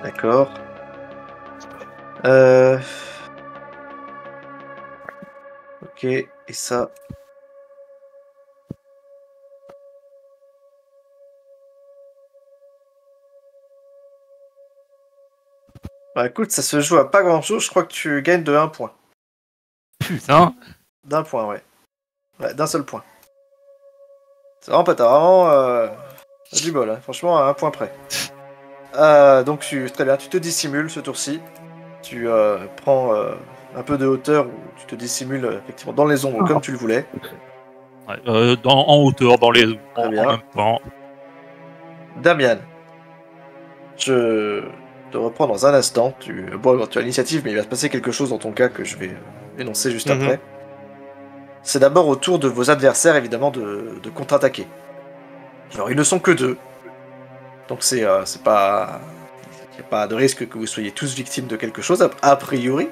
Speaker 3: D'accord. Ok, et ça. Bah écoute, ça se joue à pas grand chose, je crois que tu gagnes de 1 point.
Speaker 2: Putain.
Speaker 3: D'un point, ouais. Ouais, d'un seul point. C'est vraiment pas, t'as vraiment t'as du bol, hein. Franchement, à 1 point près. Donc très bien, tu te dissimules ce tour-ci. Tu prends un peu de hauteur, ou tu te dissimules effectivement dans les ombres comme tu le voulais.
Speaker 2: Ouais, en hauteur, dans les
Speaker 3: Très
Speaker 2: en
Speaker 3: bien.
Speaker 2: même temps.
Speaker 3: Damian, je te reprends dans un instant. Bon, tu as l'initiative, mais il va se passer quelque chose dans ton cas que je vais énoncer juste
Speaker 6: Mhm.
Speaker 3: après. C'est d'abord au tour de vos adversaires, évidemment, de contre-attaquer. Alors, ils ne sont que 2. Donc, c'est pas. Il n'y a pas de risque que vous soyez tous victimes de quelque chose, a priori.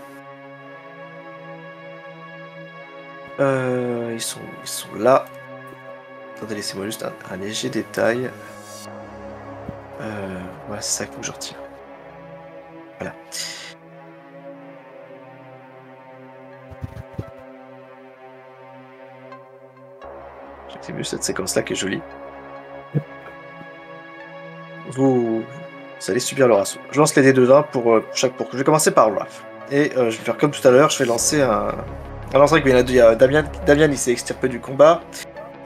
Speaker 3: Ils sont là. Attendez, laissez-moi juste un léger détail. Ouais, c'est ça qu'il faut que je retire. Voilà. C'est mieux cette séquence-là qui est jolie. Vous allez subir leur assaut. Je lance les dés de 20 pour chaque. Je vais commencer par Raph. Et je vais faire comme tout à l'heure, je vais lancer un lance Drake. Il y a Damian, il s'est extirpé du combat.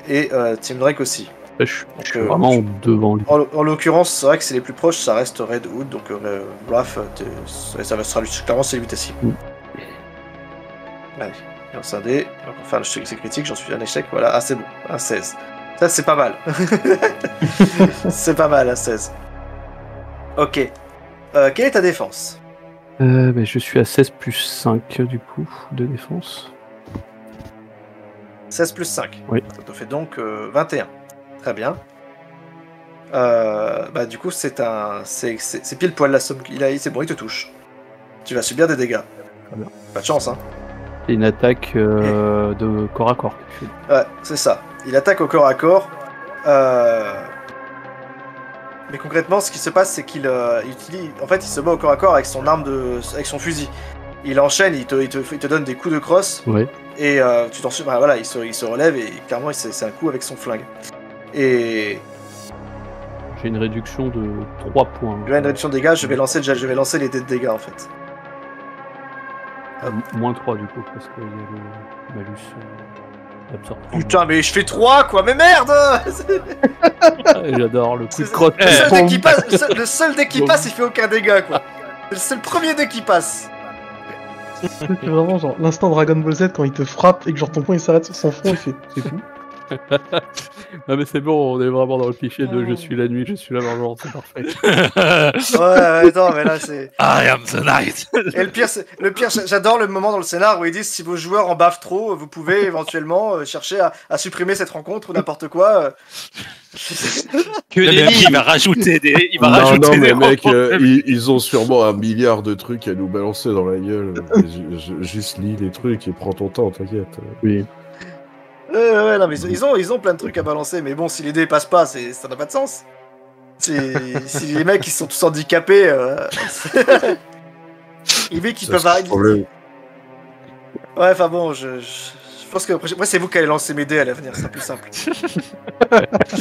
Speaker 3: Et Tim Drake aussi.
Speaker 5: Je suis vraiment devant lui.
Speaker 3: En l'occurrence, c'est vrai que c'est les plus proches, ça reste Red Hood. Donc Raph, ça sera clairement salutatif. Allez, il lance un dé. On va faire le succès critique, j'en suis un échec. Voilà, ah c'est bon, un 16. Ça c'est pas mal. C'est pas mal, un 16. Ok. Quelle est ta défense?
Speaker 5: Je suis à 16 plus 5 du coup de défense.
Speaker 3: 16 plus 5.
Speaker 5: Oui.
Speaker 3: Ça te fait donc 21. Très bien. Du coup, c'est pile poil la somme qu'il a. C'est bon, il te touche. Tu vas subir des dégâts.
Speaker 5: Très bien.
Speaker 3: Pas de chance, hein.
Speaker 5: C'est une attaque de corps à corps.
Speaker 3: Ouais, c'est ça. Il attaque au corps à corps. Mais concrètement, ce qui se passe, c'est qu'il utilise. En fait, il se bat au corps à corps avec son arme avec son fusil. Il enchaîne, il te donne des coups de crosse.
Speaker 5: Ouais.
Speaker 3: Et tu t'en souviens, voilà, il se relève et clairement, c'est un coup avec son flingue. Et
Speaker 5: J'ai une réduction de 3 points.
Speaker 3: il y a une réduction de dégâts. Je vais lancer les dés de dégâts en fait.
Speaker 5: Moins 3 du coup, parce qu'il y a le malus d'absorption.
Speaker 3: Putain, mais je fais 3 quoi, mais merde.
Speaker 5: J'adore le coup de crotte.
Speaker 3: Le seul dé qui passe, le seul dé qui passe, il fait aucun dégât quoi. C'est le premier dé qui passe.
Speaker 4: C'est vraiment genre l'instant Dragon Ball Z quand il te frappe et que genre ton poing il s'arrête sur son front, il fait c'est tout.
Speaker 5: Non mais c'est bon, on est vraiment dans le cliché de je suis la nuit, je suis la vengeance, c'est parfait.
Speaker 3: Ouais, attends, mais là c'est.
Speaker 2: I am the night.
Speaker 3: Et le pire, j'adore le moment dans le scénar où ils disent si vos joueurs en bavent trop, vous pouvez éventuellement chercher à supprimer cette rencontre ou n'importe quoi.
Speaker 6: Que
Speaker 2: Le mec, il va rajouter des. Il va
Speaker 1: Non,
Speaker 2: rajouter
Speaker 1: non,
Speaker 2: des
Speaker 1: mais mec,
Speaker 2: rencontres.
Speaker 1: ils ont sûrement 1 milliard de trucs à nous balancer dans la gueule. Juste lis les trucs et prends ton temps, t'inquiète.
Speaker 5: Oui.
Speaker 3: Ouais, non, mais ils ont plein de trucs à balancer, mais bon, si les dés passent pas, ça n'a pas de sens. Si les mecs ils sont tous handicapés, les mecs ils
Speaker 1: Ça,
Speaker 3: peuvent
Speaker 1: c'est le
Speaker 3: arriver.
Speaker 1: problème.
Speaker 3: Ouais, enfin bon, je pense que après c'est vous qui allez lancer mes dés à l'avenir, c'est plus simple. Je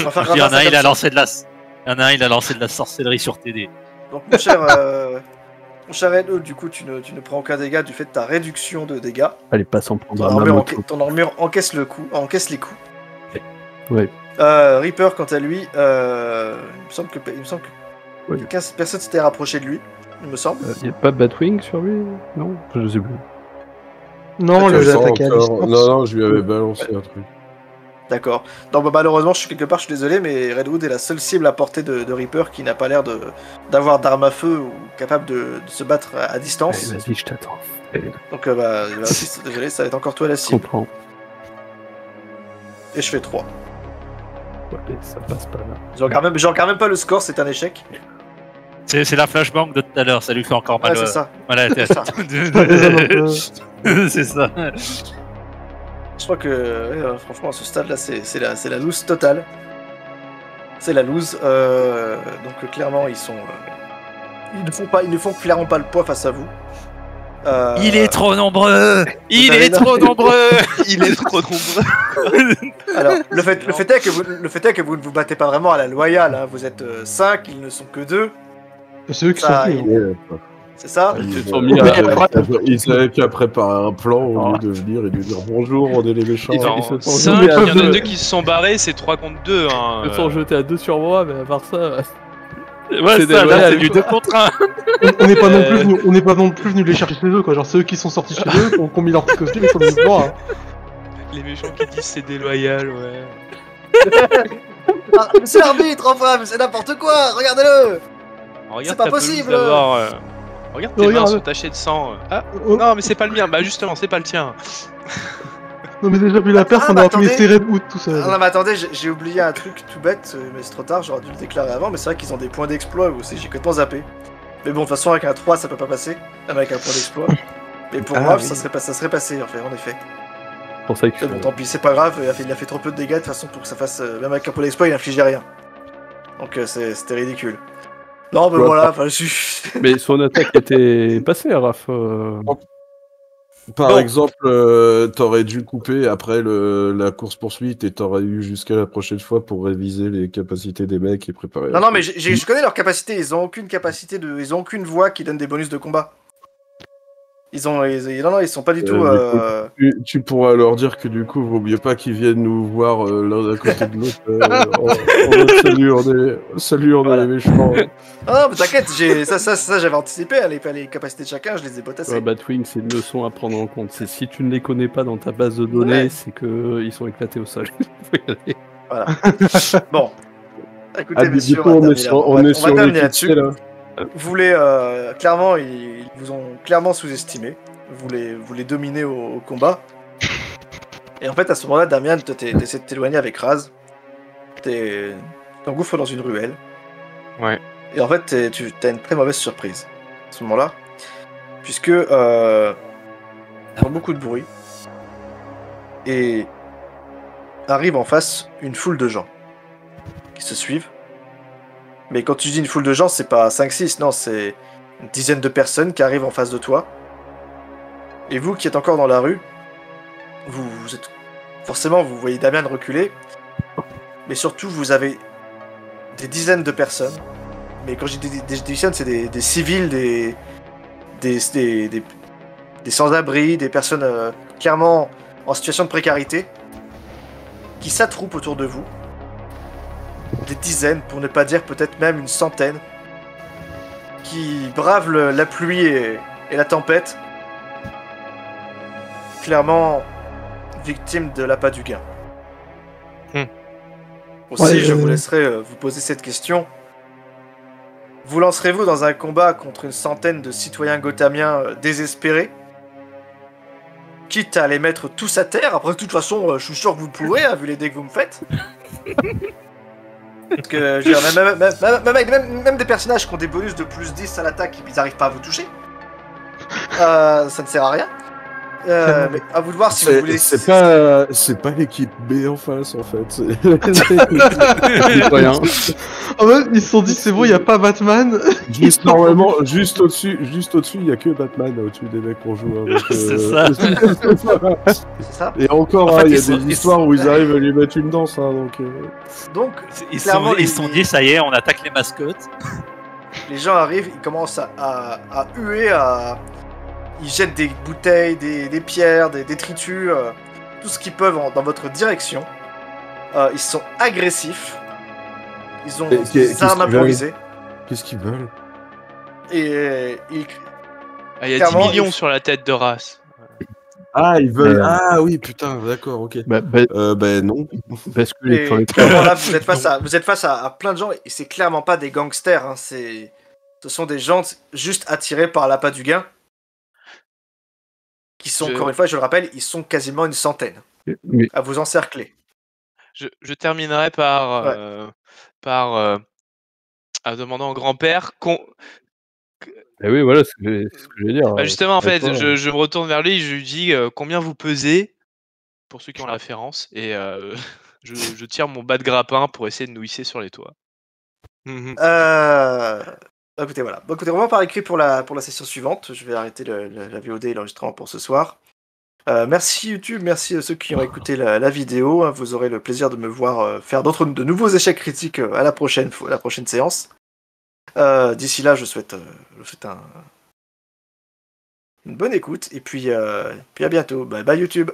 Speaker 3: vais faire
Speaker 2: Il y en a un,
Speaker 3: ramasser
Speaker 2: il a
Speaker 3: comme
Speaker 2: lancé de la. Il y en a un, il a lancé de la sorcellerie sur TD.
Speaker 3: ça. Donc mon cher Ed, du coup tu ne prends aucun dégât du fait de ta réduction de dégâts.
Speaker 5: Allez, pas s'en prendre
Speaker 3: Ton
Speaker 5: à ma
Speaker 3: armure,
Speaker 5: moto.
Speaker 3: ton armure encaisse les coups.
Speaker 5: Ouais.
Speaker 3: Reaper, quant à lui, il me semble que
Speaker 5: Oui.
Speaker 3: Personne s'était rapproché de lui, il me semble.
Speaker 5: Il n'y a pas Batwing sur lui? Non, je sais plus.
Speaker 4: Non,
Speaker 1: De
Speaker 4: le
Speaker 1: toute
Speaker 4: j'ai
Speaker 1: façon,
Speaker 4: attaqué à
Speaker 1: encore-
Speaker 4: distance.
Speaker 1: Non, je lui avais balancé un truc.
Speaker 3: D'accord. Non, bah, malheureusement, je suis désolé, mais Redwood est la seule cible à portée de Reaper qui n'a pas l'air d'avoir d'arme à feu ou capable de se battre à distance.
Speaker 5: Allez, vas-y, je t'attends.
Speaker 3: Donc, désolé, ça va être encore toi la
Speaker 5: Je
Speaker 3: cible.
Speaker 5: comprends.
Speaker 3: Et je fais 3.
Speaker 5: Ouais, ça passe pas là.
Speaker 3: Je regarde même pas le score, c'est un échec.
Speaker 2: C'est la flashbang de tout à l'heure, ça lui fait encore mal,
Speaker 3: Ouais, c'est ça.
Speaker 2: mal à la tête.
Speaker 3: C'est ça.
Speaker 2: C'est ça.
Speaker 3: Je crois que, franchement, à ce stade-là, c'est la loose totale. C'est la loose. Donc, clairement, ils sont. Ils ne font clairement pas le poids face à vous.
Speaker 2: Il est trop nombreux. Il
Speaker 3: avez
Speaker 2: est trop nombreux.
Speaker 6: Il est trop nombreux.
Speaker 3: Alors, le fait est que vous ne vous battez pas vraiment à la loyale. Hein. Vous êtes 5, ils ne sont que 2.
Speaker 4: C'est eux qui sont
Speaker 3: Ça,
Speaker 4: venus. hein.
Speaker 3: C'est ça.
Speaker 5: Ils se
Speaker 1: Ils
Speaker 5: sont mis à-
Speaker 1: ils savaient qu'à préparer un plan au lieu de venir et de dire bonjour, on est les méchants.
Speaker 5: Ils
Speaker 6: Dans
Speaker 5: se sont
Speaker 6: 5,
Speaker 5: jetés à
Speaker 6: il y en a
Speaker 5: deux.
Speaker 6: 2 qui se sont barrés, c'est 3 contre 2. Hein.
Speaker 5: Ils se sont jetés à 2 sur moi, mais à part ça.
Speaker 2: Ouais,
Speaker 5: C'est
Speaker 2: ça, là,
Speaker 5: déloyal.
Speaker 2: c'est du 2 contre 1.
Speaker 4: On n'est pas non plus venus, on n'est pas non plus venus les chercher chez eux, quoi. Genre, c'est eux qui sont sortis chez eux, qui ont mis leur petit costume et qui sont venus voir.
Speaker 6: Les méchants qui disent c'est déloyal, ouais.
Speaker 3: Ah, monsieur l'arbitre, enfin, mais c'est n'importe quoi. Regardez-le.
Speaker 6: Regarde
Speaker 3: C'est pas
Speaker 6: ta pelouse
Speaker 3: possible.
Speaker 6: d'abord, Regarde tes mains
Speaker 4: Regarde.
Speaker 6: sont tachées de sang. Ah,
Speaker 4: Oh,
Speaker 6: non, mais c'est pas le mien. Bah justement, c'est pas le tien.
Speaker 4: non, mais déjà vu la perte,
Speaker 3: Ah,
Speaker 4: on
Speaker 3: bah,
Speaker 4: aurait pu
Speaker 3: attendez.
Speaker 4: laisser Redwood tout seul.
Speaker 3: Ah non, mais attendez, j'ai oublié un truc tout bête, mais c'est trop tard. J'aurais dû le déclarer avant. Mais c'est vrai qu'ils ont des points d'exploit aussi. J'ai complètement zappé. Mais bon, de toute façon, avec un 3, ça peut pas passer. Même avec un point d'exploit. Mais pour moi,
Speaker 6: oui.
Speaker 3: ça serait passé, en effet.
Speaker 5: C'est pour ça
Speaker 3: Mais bon, tant pis, c'est pas grave. Il a fait trop peu de dégâts de toute façon pour que ça fasse. Même avec un point d'exploit, il infligeait rien. Donc c'était ridicule. Non, mais
Speaker 1: Ouais,
Speaker 3: voilà, enfin, je suis.
Speaker 5: Mais son attaque était passée, Raph.
Speaker 1: Par
Speaker 3: Bon.
Speaker 1: exemple, t'aurais dû couper après la course-poursuite et t'aurais eu jusqu'à la prochaine fois pour réviser les capacités des mecs et préparer.
Speaker 3: Non, non, mais je connais leurs capacités. Ils ont aucune capacité de. Ils ont aucune voix qui donne des bonus de combat. Non, ils sont pas du tout.
Speaker 1: Tu pourras leur dire que du coup, vaut mieux pas qu'ils viennent nous voir l'un à côté de l'autre. En mode, salut, on est
Speaker 3: Voilà.
Speaker 1: les méchants.
Speaker 3: Ah non, mais t'inquiète, ça j'avais anticipé. Les capacités de chacun, je les ai botassées.
Speaker 5: Ouais, Batwing, c'est une leçon à prendre en compte. C'est si tu ne les connais pas dans ta base de données,
Speaker 3: Ouais.
Speaker 5: c'est que ils sont éclatés au sol. Faut y aller.
Speaker 3: Voilà. Bon. Écoutez,
Speaker 1: Ah,
Speaker 3: messieurs,
Speaker 1: du coup, on est sur
Speaker 3: on va
Speaker 1: l'équipe
Speaker 3: terminer là-dessus.
Speaker 1: C, là.
Speaker 3: Vous voulez clairement, ils vous ont clairement sous-estimé. Vous les dominez au combat. Et en fait, à ce moment-là, Damian, t'essaies de t'éloigner avec Raz. Tu t'engouffres dans une ruelle.
Speaker 6: Ouais.
Speaker 3: Et en fait, tu as une très mauvaise surprise à ce moment-là. Puisque t'entends beaucoup de bruit. Et arrive en face une foule de gens qui se suivent. Mais quand tu dis une foule de gens, c'est pas 5-6, non, c'est une dizaine de personnes qui arrivent en face de toi. Et vous qui êtes encore dans la rue, vous êtes... Forcément, vous voyez Damian reculer. Mais surtout, vous avez des dizaines de personnes. Mais quand je dis des dizaines, c'est des civils, des sans-abri, des personnes clairement en situation de précarité, qui s'attroupent autour de vous. Des dizaines, pour ne pas dire peut-être même une centaine, qui bravent la pluie et la tempête, clairement victimes de l'appât du gain. Aussi,
Speaker 4: Ouais,
Speaker 3: je vous laisserai vous poser cette question. Vous lancerez-vous dans un combat contre une centaine de citoyens gothamiens désespérés, quitte à les mettre tous à terre? Après, de toute façon, je suis sûr que vous pourrez, hein, vu les dés que vous me faites. Parce que, je veux dire, même des personnages qui ont des bonus de plus 10 à l'attaque, ils n'arrivent pas à vous toucher. Ça ne sert à rien. Mais à vous de voir si vous voulez...
Speaker 1: C'est pas l'équipe B en face en fait.
Speaker 5: Rien.
Speaker 4: Ah ouais, ils se sont dit, c'est bon, y a pas Batman.
Speaker 1: Juste normalement, juste au-dessus, il y a que Batman au-dessus des mecs qu'on joue. Hein, donc,
Speaker 2: C'est ça.
Speaker 3: C'est ça.
Speaker 1: Et encore,
Speaker 2: En fait,
Speaker 1: il y a
Speaker 2: ils sont-
Speaker 1: des histoires où ils arrivent à lui mettre une danse. Hein, donc,
Speaker 3: Donc,
Speaker 2: Ils
Speaker 3: clairement,
Speaker 2: se sont dit, ça y est, on attaque les mascottes.
Speaker 3: les gens arrivent, ils commencent à huer, ils jettent des bouteilles, des pierres, des détritus, tout ce qu'ils peuvent dans votre direction. Ils sont agressifs. Ils ont
Speaker 1: Et
Speaker 3: des armes
Speaker 1: qu'est-ce que
Speaker 3: improvisées.
Speaker 1: Qu'est-ce qu'ils veulent?
Speaker 3: Et il...
Speaker 6: Ah, il y a
Speaker 3: Clairement,
Speaker 6: 10 millions
Speaker 3: il-
Speaker 6: sur la tête de race.
Speaker 1: Ah, ils veulent.
Speaker 5: Euh.
Speaker 1: Ah oui, putain, d'accord, ok.
Speaker 5: Bah,
Speaker 1: Ben non.
Speaker 5: parce que les
Speaker 3: Et clairement, là, vous êtes face à plein de gens, et c'est clairement pas des gangsters, hein, ce sont des gens juste attirés par l'appât du gain, qui sont, encore une fois, je le rappelle, ils sont quasiment une centaine,
Speaker 5: mais
Speaker 3: à vous encercler.
Speaker 6: Je terminerai en demandant au grand-père
Speaker 5: bah oui, voilà, c'est ce que je veux dire.
Speaker 6: Bah, justement, en
Speaker 5: c'est
Speaker 6: fait,
Speaker 5: pas-
Speaker 6: je me retourne vers lui, je lui dis combien vous pesez, pour ceux qui ont la référence, et je tire mon bas de grappin pour essayer de nous hisser sur les toits.
Speaker 3: Écoutez, voilà. Bon, écoutez, on va par écrit pour la session suivante. Je vais arrêter la VOD et l'enregistrement pour ce soir. Merci YouTube, merci à ceux qui ont écouté la vidéo. Vous aurez le plaisir de me voir faire de nouveaux échecs critiques à la prochaine séance. D'ici là, je souhaite une bonne écoute et puis à bientôt. Bye bye YouTube.